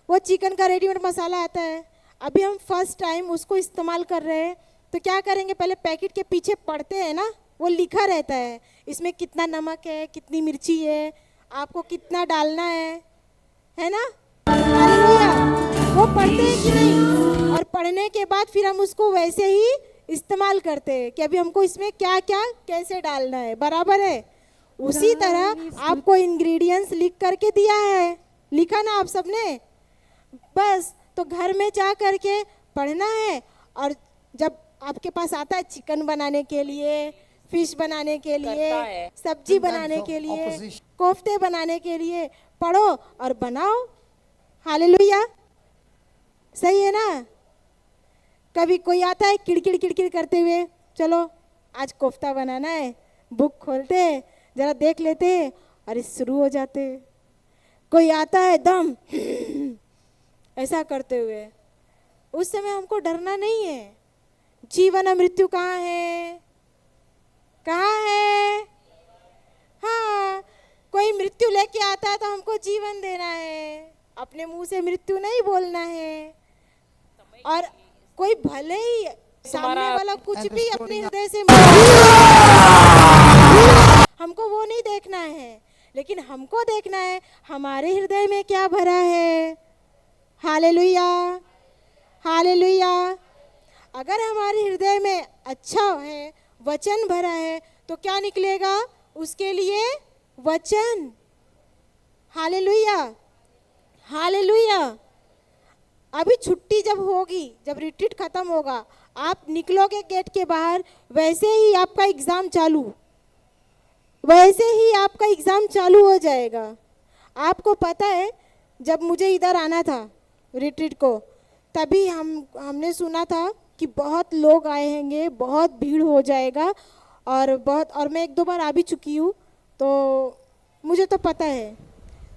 वो चिकन का रेडीमेड मसाला आता है, अभी हम फर्स्ट टाइम उसको इस्तेमाल कर रहे हैं तो क्या करेंगे, पहले पैकेट के पीछे पढ़ते हैं ना, वो लिखा रहता है इसमें कितना नमक है, कितनी मिर्ची है, आपको कितना डालना है ना, हालेलुया। वो पढ़ते हैं कि नहीं, और पढ़ने के बाद फिर हम उसको वैसे ही इस्तेमाल करते हैं कि अभी हमको इसमें क्या क्या कैसे डालना है, बराबर है। उसी तरह आपको इंग्रेडिएंट्स लिख करके दिया है, लिखा ना आप सबने, बस तो घर में जा करके पढ़ना है। और जब आपके पास आता है चिकन बनाने के लिए, फिश बनाने के लिए, सब्जी बनाने के लिए, कोफ्ते बनाने के लिए, पढ़ो और बनाओ, हालेलुया, सही है ना। कभी कोई आता है किड़किड़ करते हुए, चलो आज कोफ्ता बनाना है, बुक खोलते जरा देख लेते, अरे शुरू हो जाते। कोई आता है दम ऐसा करते हुए, उस समय हमको डरना नहीं है। जीवन और मृत्यु कहाँ है, कहाँ है? हाँ, कोई मृत्यु लेके आता है तो हमको जीवन देना है, अपने मुंह से मृत्यु नहीं बोलना है। और कोई भले ही सामने वाला कुछ भी अपने हृदय से हमको वो नहीं देखना है, लेकिन हमको देखना है हमारे हृदय में क्या भरा है, हालेलुया, हालेलुया। अगर हमारे हृदय में अच्छा है, वचन भरा है, तो क्या निकलेगा उसके लिए, वचन, हालेलुया, हालेलुया। अभी छुट्टी जब होगी, जब रिट्रीट खत्म होगा, आप निकलोगे गेट के बाहर, वैसे ही आपका एग्जाम चालू, वैसे ही आपका एग्जाम चालू हो जाएगा। आपको पता है जब मुझे इधर आना था रिट्रीट को, तभी हमने सुना था कि बहुत लोग आएंगे, बहुत भीड़ हो जाएगा, और मैं 1-2 बार आ भी चुकी हूँ, तो मुझे तो पता है।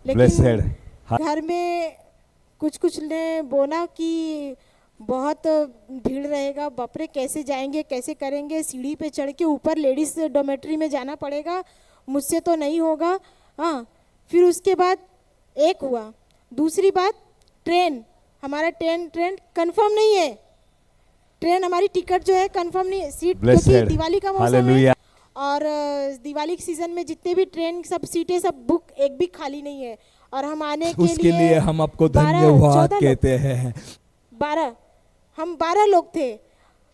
लेकिन घर में कुछ ने बोला कि बहुत भीड़ रहेगा, बाप रे कैसे जाएंगे, कैसे करेंगे, सीढ़ी पे चढ़ के ऊपर लेडीज़ डॉर्मेट्री में जाना पड़ेगा, मुझसे तो नहीं होगा। हाँ, फिर उसके बाद एक हुआ, दूसरी बात ट्रेन, हमारा ट्रेन कंफर्म नहीं है, ट्रेन हमारी टिकट जो है कंफर्म नहीं है, सीट, क्योंकि दिवाली का मौसम है और दिवाली के सीजन में जितने भी ट्रेन सब सीटें सब बुक, एक भी खाली नहीं है। और हम आने के उसके लिए हम आपको धन्यवाद कहते हैं। 12 लोग थे,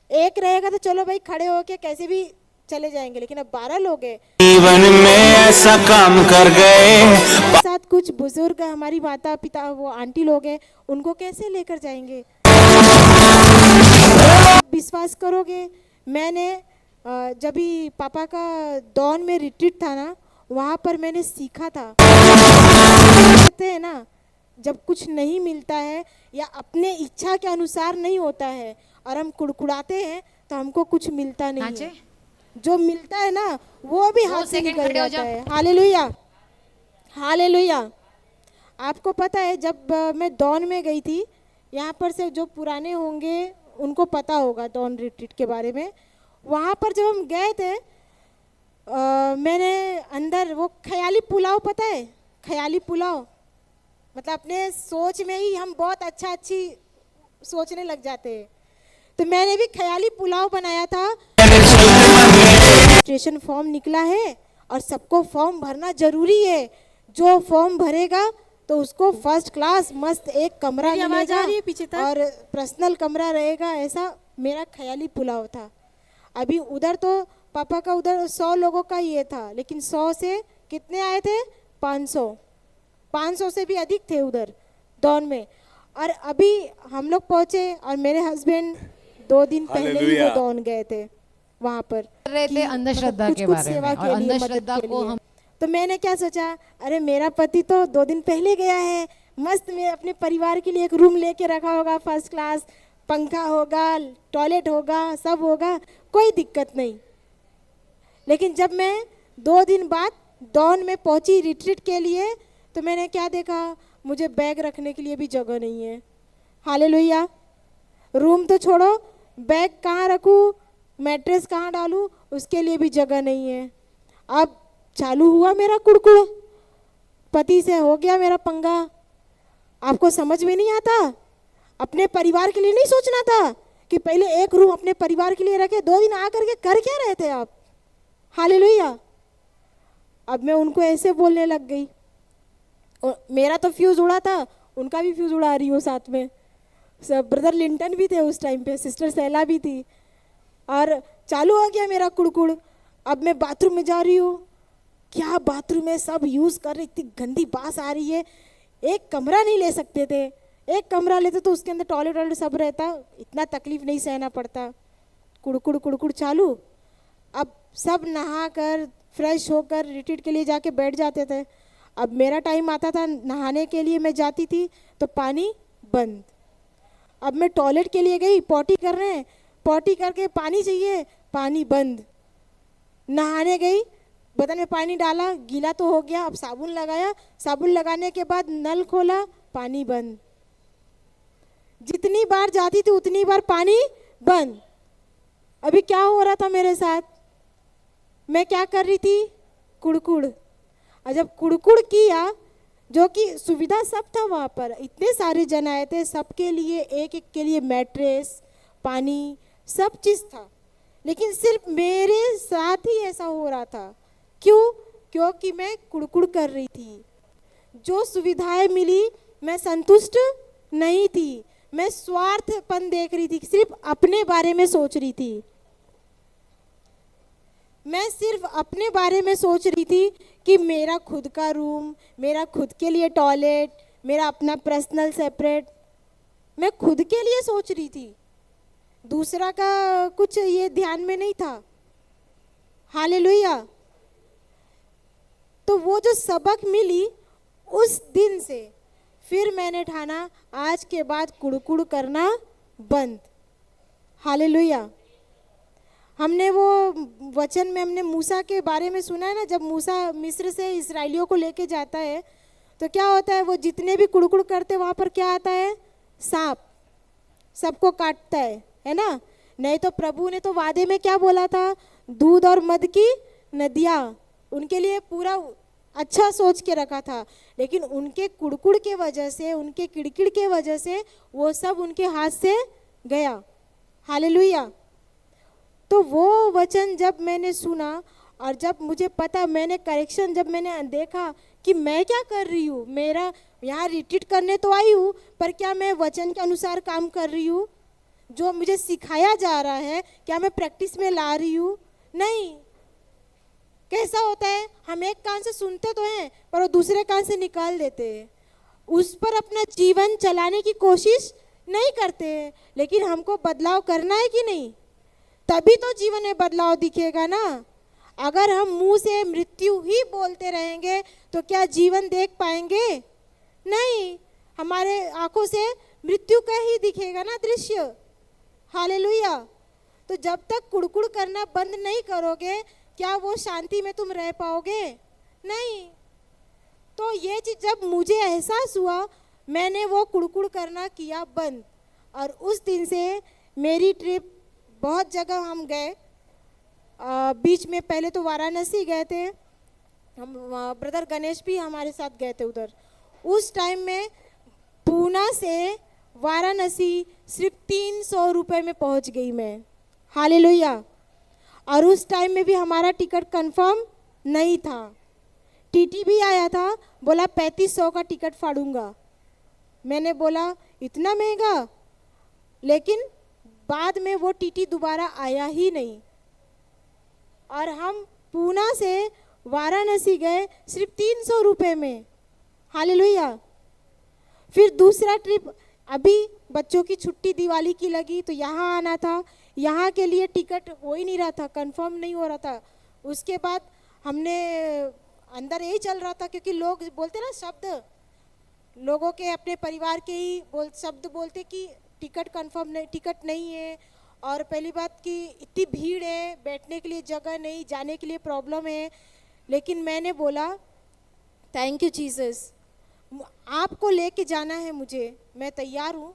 एक रहेगा तो चलो भाई खड़े होके कैसे भी चले जाएंगे, लेकिन अब 12 लोग हैं। जीवन में ऐसा काम कर गए, साथ कुछ बुजुर्ग हमारी माता पिता, वो आंटी लोग हैं, उनको कैसे लेकर जाएंगे? विश्वास करोगे, मैंने जब भी पापा का दौन में रिट्रीट था ना, वहाँ पर मैंने सीखा था, कहते हैं ना, जब कुछ नहीं मिलता है या अपने इच्छा के अनुसार नहीं होता है और हम कुड़कुड़ाते हैं तो हमको कुछ मिलता नहीं है, जो मिलता है ना वो भी हाथ से निकल जाता है, हालेलुया, हालेलुया। आपको पता है जब मैं दौन में गई थी, यहाँ पर से जो पुराने होंगे उनको पता होगा दौन रिट्रीट के बारे में, वहाँ पर जब हम गए थे, मैंने अंदर वो ख्याली पुलाव, पता है ख्याली पुलाव, मतलब अपने सोच में ही हम बहुत अच्छी सोचने लग जाते हैं, तो मैंने भी ख्याली पुलाव बनाया था। रजिस्ट्रेशन फॉर्म निकला है और सबको फॉर्म भरना जरूरी है, जो फॉर्म भरेगा तो उसको फर्स्ट क्लास मस्त एक कमरा मिलेगा और पर्सनल कमरा रहेगा, ऐसा मेरा ख्याली पुलाव था। अभी उधर तो पापा का उधर 100 लोगों का ये था, लेकिन 100 से कितने आए थे, 500 से भी अधिक थे उधर दौन में। और अभी हम लोग पहुँचे और मेरे हस्बैंड 2 दिन पहले ही वो दौन गए थे वहाँ पर, रहे थे अंधश्रद्धा के बारे में, और अंधश्रद्धा को हम, तो मैंने क्या सोचा, अरे मेरा पति तो 2 दिन पहले गया है, मस्त मैं अपने परिवार के लिए एक रूम लेके रखा होगा फर्स्ट क्लास, पंखा होगा, टॉयलेट होगा, सब होगा, कोई दिक्कत नहीं। लेकिन जब मैं 2 दिन बाद डॉन में पहुंची रिट्रीट के लिए, तो मैंने क्या देखा, मुझे बैग रखने के लिए भी जगह नहीं है। हालेलुया। रूम तो छोड़ो, बैग कहाँ रखूँ, मैट्रेस कहाँ डालूँ, उसके लिए भी जगह नहीं है। अब चालू हुआ मेरा कुड़कुड़, पति से हो गया मेरा पंगा। आपको समझ में नहीं आता, अपने परिवार के लिए नहीं सोचना था कि पहले एक रूम अपने परिवार के लिए रखे, 2 दिन आकर के कर क्या रहे थे आप। हालेलुया। अब मैं उनको ऐसे बोलने लग गई, और मेरा तो फ्यूज़ उड़ा था, उनका भी फ्यूज़ उड़ा रही हूँ साथ में। सब ब्रदर लिंटन भी थे उस टाइम पे, सिस्टर सैला भी थी, और चालू हो गया मेरा कुड़कुड़। अब मैं बाथरूम में जा रही हूँ, क्या बाथरूम में सब यूज़ कर रहे, इतनी गंदी बास आ रही है। एक कमरा नहीं ले सकते थे, एक कमरा लेते तो उसके अंदर टॉयलेट वॉयलेट सब रहता, इतना तकलीफ नहीं सहना पड़ता। कुड़कुड़ कुड़कुड़ चालू। अब सब नहा कर फ्रेश होकर रिट्रीट के लिए जाके बैठ जाते थे। अब मेरा टाइम आता था नहाने के लिए, मैं जाती थी तो पानी बंद। अब मैं टॉयलेट के लिए गई, पॉटी कर रहे हैं, पॉटी करके पानी चाहिए, पानी बंद। नहाने गई, बदन में पानी डाला, गीला तो हो गया, अब साबुन लगाया, साबुन लगाने के बाद नल खोला, पानी बंद। जितनी बार जाती थी उतनी बार पानी बंद। अभी क्या हो रहा था मेरे साथ, मैं क्या कर रही थी, कुड़कुड़। और जब कुड़कुड़ किया, जो कि सुविधा सब था वहाँ पर, इतने सारे जन आए थे, सबके लिए एक एक के लिए मैट्रेस, पानी, सब चीज़ था, लेकिन सिर्फ मेरे साथ ही ऐसा हो रहा था। क्यों? क्योंकि मैं कुड़कुड़ कर रही थी। जो सुविधाएं मिली मैं संतुष्ट नहीं थी, मैं स्वार्थपन देख रही थी, सिर्फ अपने बारे में सोच रही थी। मैं सिर्फ अपने बारे में सोच रही थी कि मेरा खुद का रूम, मेरा खुद के लिए टॉयलेट, मेरा अपना पर्सनल सेपरेट, मैं खुद के लिए सोच रही थी, दूसरा का कुछ ये ध्यान में नहीं था। हालेलुया। तो वो जो सबक मिली उस दिन से फिर मैंने ठाना आज के बाद कुड़कुड़ करना बंद। हालेलुया। हमने वो वचन में हमने मूसा के बारे में सुना है ना, जब मूसा मिस्र से इस्राएलियों को लेके जाता है तो क्या होता है, वो जितने भी कुड़कुड़ करते वहाँ पर क्या आता है, सांप सबको काटता है ना। नहीं तो प्रभु ने तो वादे में क्या बोला था, दूध और मद की नदियाँ उनके लिए पूरा अच्छा सोच के रखा था, लेकिन उनके कुड़कुड़ के वजह से, उनके किड़किड़ के वजह से वो सब उनके हाथ से गया। हालेलुया। तो वो वचन जब मैंने सुना और जब मुझे पता, मैंने करेक्शन जब मैंने देखा कि मैं क्या कर रही हूँ, मेरा यहाँ रिट्रीट करने तो आई हूँ, पर क्या मैं वचन के अनुसार काम कर रही हूँ, जो मुझे सिखाया जा रहा है क्या मैं प्रैक्टिस में ला रही हूँ? नहीं। कैसा होता है, हम एक कान से सुनते तो हैं पर वो दूसरे कान से निकाल देते हैं, उस पर अपना जीवन चलाने की कोशिश नहीं करते, लेकिन हमको बदलाव करना है कि नहीं, तभी तो जीवन में बदलाव दिखेगा ना। अगर हम मुंह से मृत्यु ही बोलते रहेंगे तो क्या जीवन देख पाएंगे? नहीं, हमारे आंखों से मृत्यु का ही दिखेगा ना दृश्य। हालेलुया। तो जब तक कुड़कुड़ करना बंद नहीं करोगे, क्या वो शांति में तुम रह पाओगे? नहीं। तो ये चीज़ जब मुझे एहसास हुआ, मैंने वो कुड़कुड़ करना किया बंद, और उस दिन से मेरी ट्रिप बहुत जगह हम गए। बीच में पहले तो वाराणसी गए थे हम, ब्रदर गणेश भी हमारे साथ गए थे उधर। उस टाइम में पूना से वाराणसी सिर्फ 300 रुपये में पहुंच गई मैं। हालेलुया। और उस टाइम में भी हमारा टिकट कंफर्म नहीं था। टीटी भी आया था, बोला 3500 का टिकट फाड़ूंगा। मैंने बोला इतना महंगा, लेकिन बाद में वो टीटी दोबारा आया ही नहीं, और हम पूना से वाराणसी गए सिर्फ 300 रुपये में। हालेलुया। फिर दूसरा ट्रिप, अभी बच्चों की छुट्टी दिवाली की लगी तो यहाँ आना था, यहाँ के लिए टिकट हो ही नहीं रहा था, कंफर्म नहीं हो रहा था। उसके बाद हमने अंदर यही चल रहा था, क्योंकि लोग बोलते ना शब्द, लोगों के अपने परिवार के ही शब्द बोलते कि टिकट नहीं है, और पहली बात कि इतनी भीड़ है, बैठने के लिए जगह नहीं, जाने के लिए प्रॉब्लम है। लेकिन मैंने बोला थैंक यू जीसस, आपको लेके जाना है मुझे, मैं तैयार हूँ।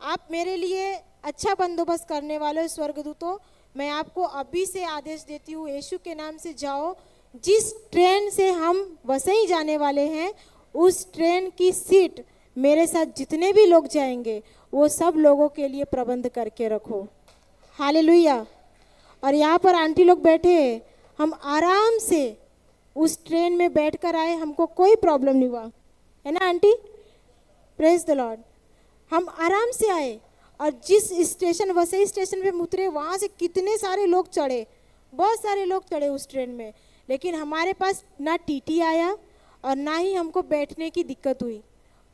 आप मेरे लिए अच्छा बंदोबस्त करने वाले हो स्वर्गदूतों। मैं आपको अभी से आदेश देती हूँ, यीशु के नाम से जाओ। जिस ट्रेन से हम वसई जाने वाले हैं उस ट्रेन की सीट मेरे साथ जितने भी लोग जाएंगे वो सब लोगों के लिए प्रबंध करके रखो। हालेलुया। और यहाँ पर आंटी लोग बैठे हैं, हम आराम से उस ट्रेन में बैठ कर आए, हमको कोई प्रॉब्लम नहीं हुआ, है ना आंटी? Praise the Lord. हम आराम से आए, और जिस स्टेशन वसई स्टेशन पे उतरे वहाँ से कितने सारे लोग चढ़े, बहुत सारे लोग चढ़े उस ट्रेन में। लेकिन हमारे पास ना टीटी आया और ना ही हमको बैठने की दिक्कत हुई।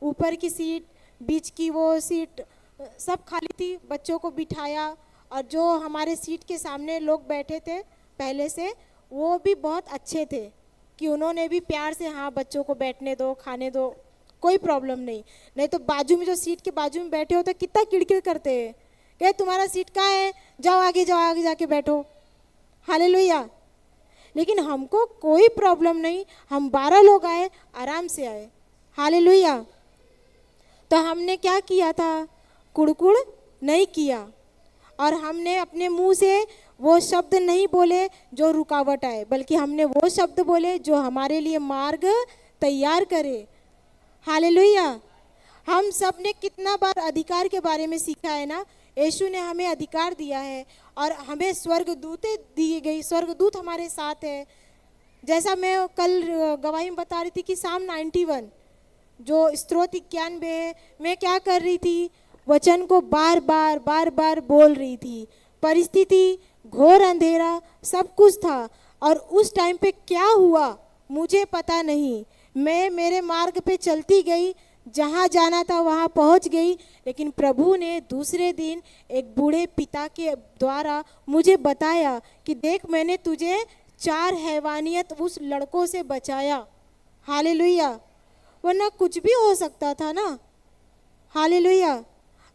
ऊपर की सीट, बीच की वो सीट सब खाली थी, बच्चों को बिठाया, और जो हमारे सीट के सामने लोग बैठे थे पहले से वो भी बहुत अच्छे थे कि उन्होंने भी प्यार से हाँ बच्चों को बैठने दो, खाने दो, कोई प्रॉब्लम नहीं तो बाजू में जो सीट के बाजू में बैठे होते कितना किड़किड़ करते हैं कि तुम्हारा सीट कहाँ है, जाओ आगे जाके बैठो। हालेलुया। लेकिन हमको कोई प्रॉब्लम नहीं, हम 12 लोग आए, आराम से आए। हालेलुया। तो हमने क्या किया था, कुड़कुड़ नहीं किया, और हमने अपने मुंह से वो शब्द नहीं बोले जो रुकावट आए, बल्कि हमने वो शब्द बोले जो हमारे लिए मार्ग तैयार करे। हालेलुया। हम सब ने कितना बार अधिकार के बारे में सीखा है ना। यीशु ने हमें अधिकार दिया है और हमें स्वर्गदूतें दी गई, स्वर्गदूत हमारे साथ है। जैसा मैं कल गवाही में बता रही थी कि साम 91 जो स्त्रोत 91 मैं क्या कर रही थी, वचन को बार बार बोल रही थी। परिस्थिति घोर अंधेरा सब कुछ था, और उस टाइम पे क्या हुआ मुझे पता नहीं। मैं मेरे मार्ग पे चलती गई, जहाँ जाना था वहाँ पहुँच गई। लेकिन प्रभु ने दूसरे दिन एक बूढ़े पिता के द्वारा मुझे बताया कि देख मैंने तुझे 4 हैवानियत उस लड़कों से बचाया। हालेलुया। वरना कुछ भी हो सकता था ना। हालेलुया।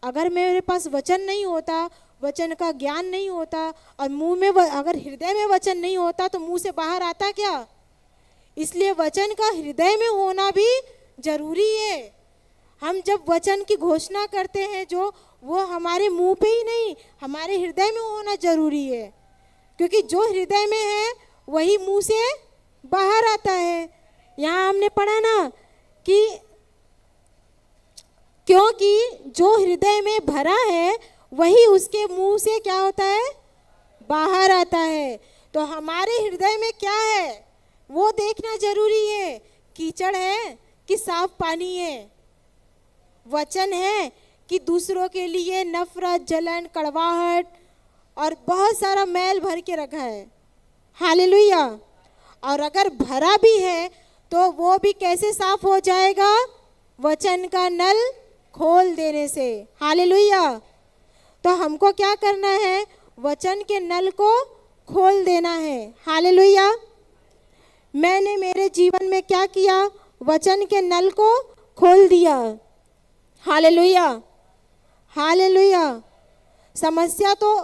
अगर मेरे पास वचन नहीं होता, वचन का ज्ञान नहीं होता, और मुंह में अगर हृदय में वचन नहीं होता तो मुंह से बाहर आता क्या? इसलिए वचन का हृदय में होना भी जरूरी है। हम जब वचन की घोषणा करते हैं जो वो हमारे मुंह पे ही नहीं, हमारे हृदय में होना जरूरी है, क्योंकि जो हृदय में है वही मुंह से बाहर आता है। यहाँ हमने पढ़ा ना कि क्योंकि जो हृदय में भरा है वही उसके मुंह से क्या होता है, बाहर आता है। तो हमारे हृदय में क्या है वो देखना जरूरी है। कीचड़ है कि साफ पानी है, वचन है कि दूसरों के लिए नफरत, जलन, कड़वाहट और बहुत सारा मैल भर के रखा है। हालेलुया। और अगर भरा भी है तो वो भी कैसे साफ हो जाएगा? वचन का नल खोल देने से। हालेलुया। तो हमको क्या करना है? वचन के नल को खोल देना है। हालेलुया। मैंने मेरे जीवन में क्या किया? वचन के नल को खोल दिया। हालेलुया। हालेलुया। समस्या तो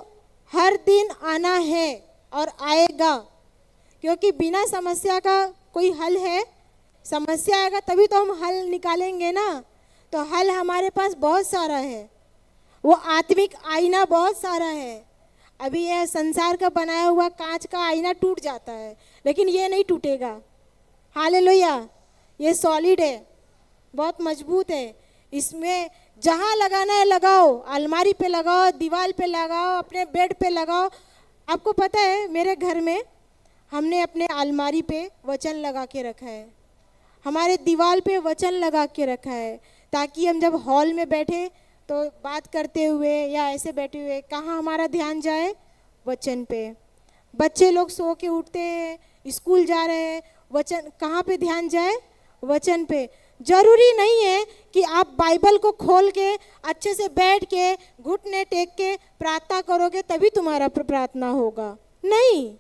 हर दिन आना है और आएगा, क्योंकि बिना समस्या का कोई हल है? समस्या आएगा तभी तो हम हल निकालेंगे ना। तो हल हमारे पास बहुत सारा है, वो आत्मिक आईना बहुत सारा है। अभी यह संसार का बनाया हुआ कांच का आईना टूट जाता है, लेकिन ये नहीं टूटेगा। हालेलुया। ये सॉलिड है, बहुत मजबूत है। इसमें जहाँ लगाना है लगाओ, अलमारी पे लगाओ, दीवार पे लगाओ, अपने बेड पे लगाओ। आपको पता है मेरे घर में हमने अपने अलमारी पे वचन लगा के रखा है, हमारे दीवार पे वचन लगा के रखा है, ताकि हम जब हॉल में बैठे तो बात करते हुए या ऐसे बैठे हुए कहाँ हमारा ध्यान जाए? वचन पे। बच्चे लोग सो के उठते हैं, स्कूल जा रहे हैं, वचन कहाँ पे ध्यान जाए? वचन पे। जरूरी नहीं है कि आप बाइबल को खोल के अच्छे से बैठ के घुटने टेक के प्रार्थना करोगे तभी तुम्हारा प्रार्थना होगा। नहीं,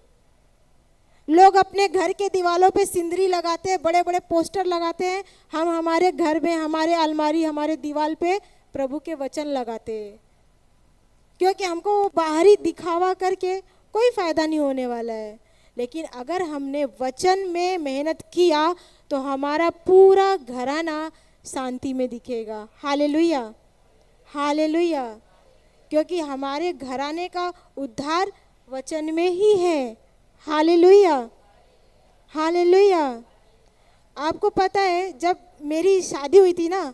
लोग अपने घर के दीवारों पे सिंदरी लगाते हैं, बड़े बड़े पोस्टर लगाते हैं। हम हमारे घर में, हमारे अलमारी, हमारे दीवार पे प्रभु के वचन लगाते हैं, क्योंकि हमको वो बाहरी दिखावा करके कोई फायदा नहीं होने वाला है। लेकिन अगर हमने वचन में मेहनत किया तो हमारा पूरा घराना शांति में दिखेगा। हालेलुया, हालेलुया, क्योंकि हमारे घराने का उद्धार वचन में ही है। Hallelujah, hallelujah. आपको पता है जब मेरी शादी हुई थी ना,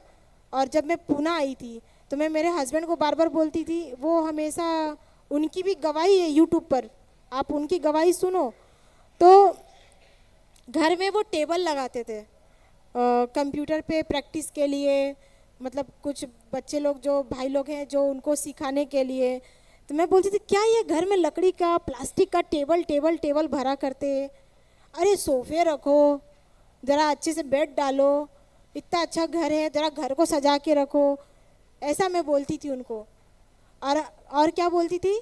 और जब मैं पूना आई थी, तो मैं मेरे हस्बैंड को बार बार बोलती थी, वो हमेशा, उनकी भी गवाही है यूट्यूब पर, आप उनकी गवाही सुनो। तो घर में वो टेबल लगाते थे कंप्यूटर पे प्रैक्टिस के लिए, मतलब कुछ बच्चे लोग जो भाई लोग हैं जो उनको सिखाने के लिए। तो मैं बोलती थी क्या ये घर में लकड़ी का प्लास्टिक का टेबल टेबल टेबल भरा करते, अरे सोफे रखो, ज़रा अच्छे से बेड डालो, इतना अच्छा घर है, ज़रा घर को सजा के रखो। ऐसा मैं बोलती थी उनको। और क्या बोलती थी,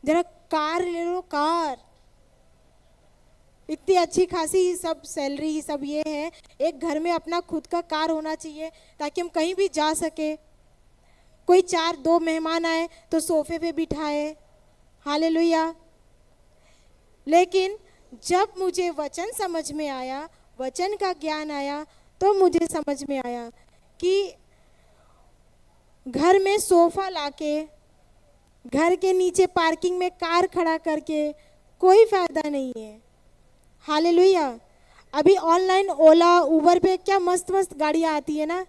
ज़रा कार ले लो, कार, इतनी अच्छी खासी सब सैलरी सब ये है, एक घर में अपना खुद का कार होना चाहिए ताकि हम कहीं भी जा सके। कोई 4-2 मेहमान आए तो सोफे पे बिठाए। हालेलुया। लेकिन जब मुझे वचन समझ में आया, वचन का ज्ञान आया, तो मुझे समझ में आया कि घर में सोफा लाके, घर के नीचे पार्किंग में कार खड़ा करके कोई फायदा नहीं है। हालेलुया। अभी ऑनलाइन ओला उबर पे क्या मस्त मस्त गाड़ियाँ आती है ना,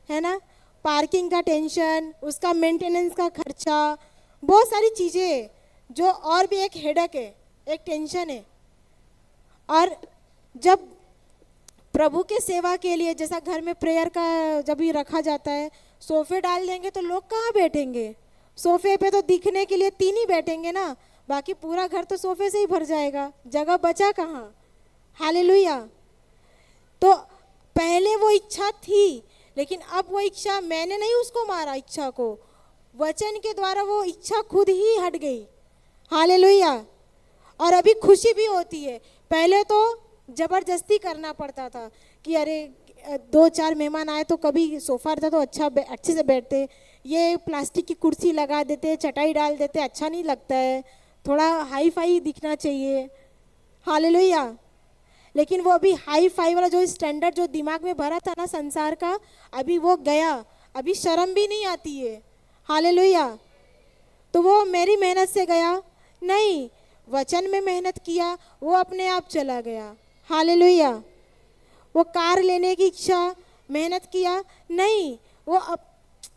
है ना, पार्किंग का टेंशन, उसका मेंटेनेंस का खर्चा, बहुत सारी चीज़ें जो और भी एक हेडेक है, एक टेंशन है। और जब प्रभु के सेवा के लिए, जैसा घर में प्रेयर का जब भी रखा जाता है, सोफे डाल देंगे तो लोग कहाँ बैठेंगे? सोफे पे तो दिखने के लिए 3 ही बैठेंगे ना, बाकी पूरा घर तो सोफे से ही भर जाएगा, जगह बचा कहाँ? हालेलुया। तो पहले वो इच्छा थी, लेकिन अब वो इच्छा, मैंने नहीं उसको मारा इच्छा को, वचन के द्वारा वो इच्छा खुद ही हट गई। हालेलुया। और अभी खुशी भी होती है। पहले तो ज़बरदस्ती करना पड़ता था कि अरे 2-4 मेहमान आए तो कभी सोफ़ा रहता तो अच्छे से बैठते, ये प्लास्टिक की कुर्सी लगा देते, चटाई डाल देते, अच्छा नहीं लगता है, थोड़ा हाई फाई दिखना चाहिए। हालेलुया। लेकिन वो अभी हाई फाई वाला जो स्टैंडर्ड जो दिमाग में भरा था ना संसार का, अभी वो गया, अभी शर्म भी नहीं आती है। हालेलुया। तो वो मेरी मेहनत से गया नहीं, वचन में मेहनत किया, वो अपने आप चला गया। हालेलुया। वो कार लेने की इच्छा, मेहनत किया नहीं, वो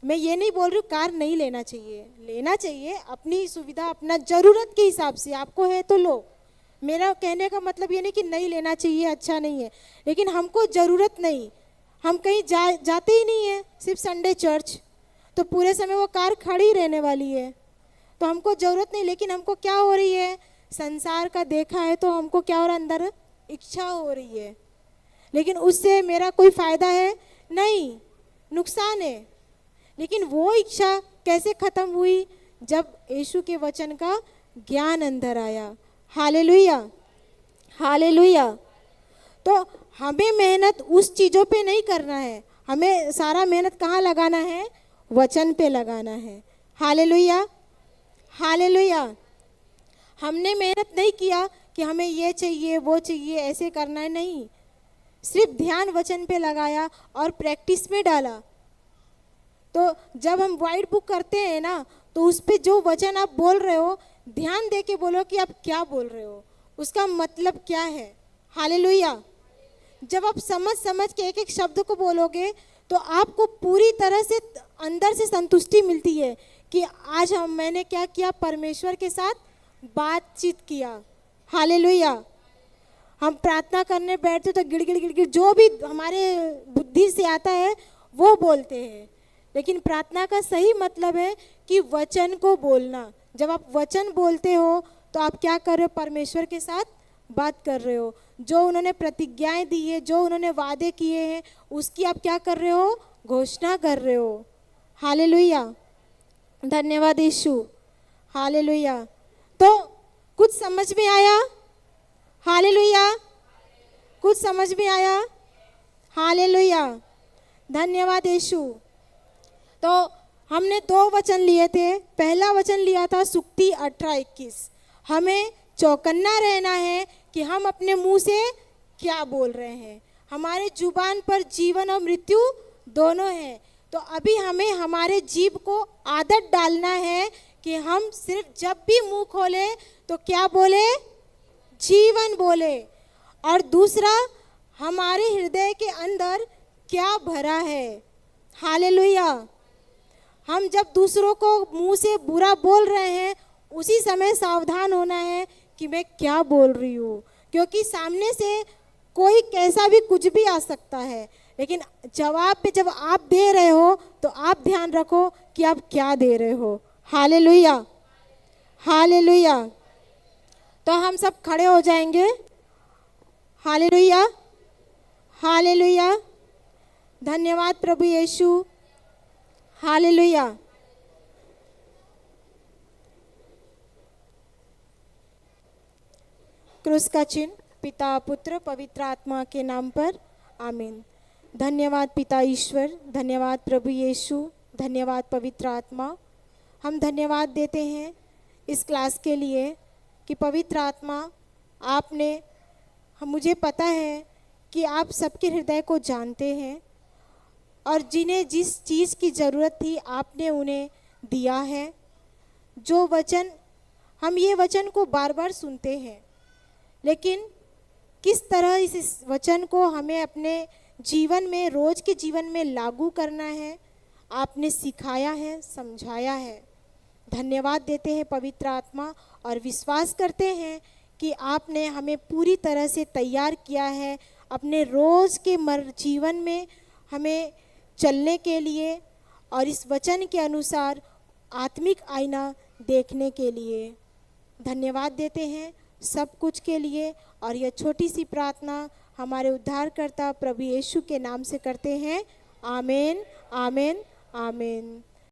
मैं ये नहीं बोल रही हूँ कार नहीं लेना चाहिए, लेना चाहिए, अपनी सुविधा, अपना ज़रूरत के हिसाब से, आपको है तो लो। मेरा कहने का मतलब ये नहीं कि नहीं लेना चाहिए, अच्छा नहीं है, लेकिन हमको ज़रूरत नहीं, हम कहीं जाते ही नहीं है, सिर्फ संडे चर्च, तो पूरे समय वो कार खड़ी रहने वाली है, तो हमको ज़रूरत नहीं। लेकिन हमको क्या हो रही है, संसार का देखा है तो हमको क्या हो रहा है, अंदर इच्छा हो रही है, लेकिन उससे मेरा कोई फ़ायदा है नहीं, नुकसान है। लेकिन वो इच्छा कैसे ख़त्म हुई, जब यीशु के वचन का ज्ञान अंदर आया। Hallelujah, hallelujah. तो हमें मेहनत उस चीज़ों पे नहीं करना है, हमें सारा मेहनत कहाँ लगाना है, वचन पे लगाना है। Hallelujah, hallelujah. हमने मेहनत नहीं किया कि हमें ये चाहिए वो चाहिए ऐसे करना है, नहीं, सिर्फ ध्यान वचन पे लगाया और प्रैक्टिस में डाला। तो जब हम वाइट बुक करते हैं ना, तो उस पे जो वचन आप बोल रहे हो, ध्यान दे के बोलो कि आप क्या बोल रहे हो, उसका मतलब क्या है। हालेलुया। जब आप समझ के एक एक शब्द को बोलोगे तो आपको पूरी तरह से अंदर से संतुष्टि मिलती है कि आज मैंने क्या किया, परमेश्वर के साथ बातचीत किया। हालेलुया। हम प्रार्थना करने बैठते तो गिड़गिड़ गिड़गिड़ जो भी हमारे बुद्धि से आता है वो बोलते हैं, लेकिन प्रार्थना का सही मतलब है कि वचन को बोलना। जब आप वचन बोलते हो तो आप क्या कर रहे हो, परमेश्वर के साथ बात कर रहे हो। जो उन्होंने प्रतिज्ञाएं दी है, जो उन्होंने वादे किए हैं, उसकी आप क्या कर रहे हो, घोषणा कर रहे हो। हालेलुया। धन्यवाद यीशु। हालेलुया। तो कुछ समझ में आया? हालेलुया। कुछ समझ में आया? हालेलुया। धन्यवाद यीशु। तो हमने 2 वचन लिए थे। पहला वचन लिया था सुक्ति 18:21। हमें चौकन्ना रहना है कि हम अपने मुंह से क्या बोल रहे हैं। हमारे जुबान पर जीवन और मृत्यु दोनों हैं। तो अभी हमें हमारे जीभ को आदत डालना है कि हम सिर्फ जब भी मुंह खोले तो क्या बोले, जीवन बोले। और दूसरा, हमारे हृदय के अंदर क्या भरा है। हालेलुया। हम जब दूसरों को मुंह से बुरा बोल रहे हैं, उसी समय सावधान होना है कि मैं क्या बोल रही हूँ, क्योंकि सामने से कोई कैसा भी कुछ भी आ सकता है, लेकिन जवाब पे जब आप दे रहे हो तो आप ध्यान रखो कि आप क्या दे रहे हो। Hallelujah, hallelujah. तो हम सब खड़े हो जाएंगे। Hallelujah, hallelujah. धन्यवाद प्रभु यीशु। हालेलुया। क्रूस का चिन्ह पिता, पुत्र, पवित्र आत्मा के नाम पर आमीन। धन्यवाद पिता ईश्वर, धन्यवाद प्रभु यीशु, धन्यवाद पवित्र आत्मा। हम धन्यवाद देते हैं इस क्लास के लिए कि पवित्र आत्मा आपने, मुझे पता है कि आप सबके हृदय को जानते हैं और जिन्हें जिस चीज़ की ज़रूरत थी आपने उन्हें दिया है। जो वचन, हम ये वचन को बार बार सुनते हैं, लेकिन किस तरह इस वचन को हमें अपने जीवन में, रोज के जीवन में लागू करना है, आपने सिखाया है, समझाया है। धन्यवाद देते हैं पवित्र आत्मा और विश्वास करते हैं कि आपने हमें पूरी तरह से तैयार किया है अपने रोज़ के जीवन में हमें चलने के लिए और इस वचन के अनुसार आत्मिक आईना देखने के लिए। धन्यवाद देते हैं सब कुछ के लिए और यह छोटी सी प्रार्थना हमारे उद्धारकर्ता प्रभु यीशु के नाम से करते हैं। आमीन, आमीन, आमीन।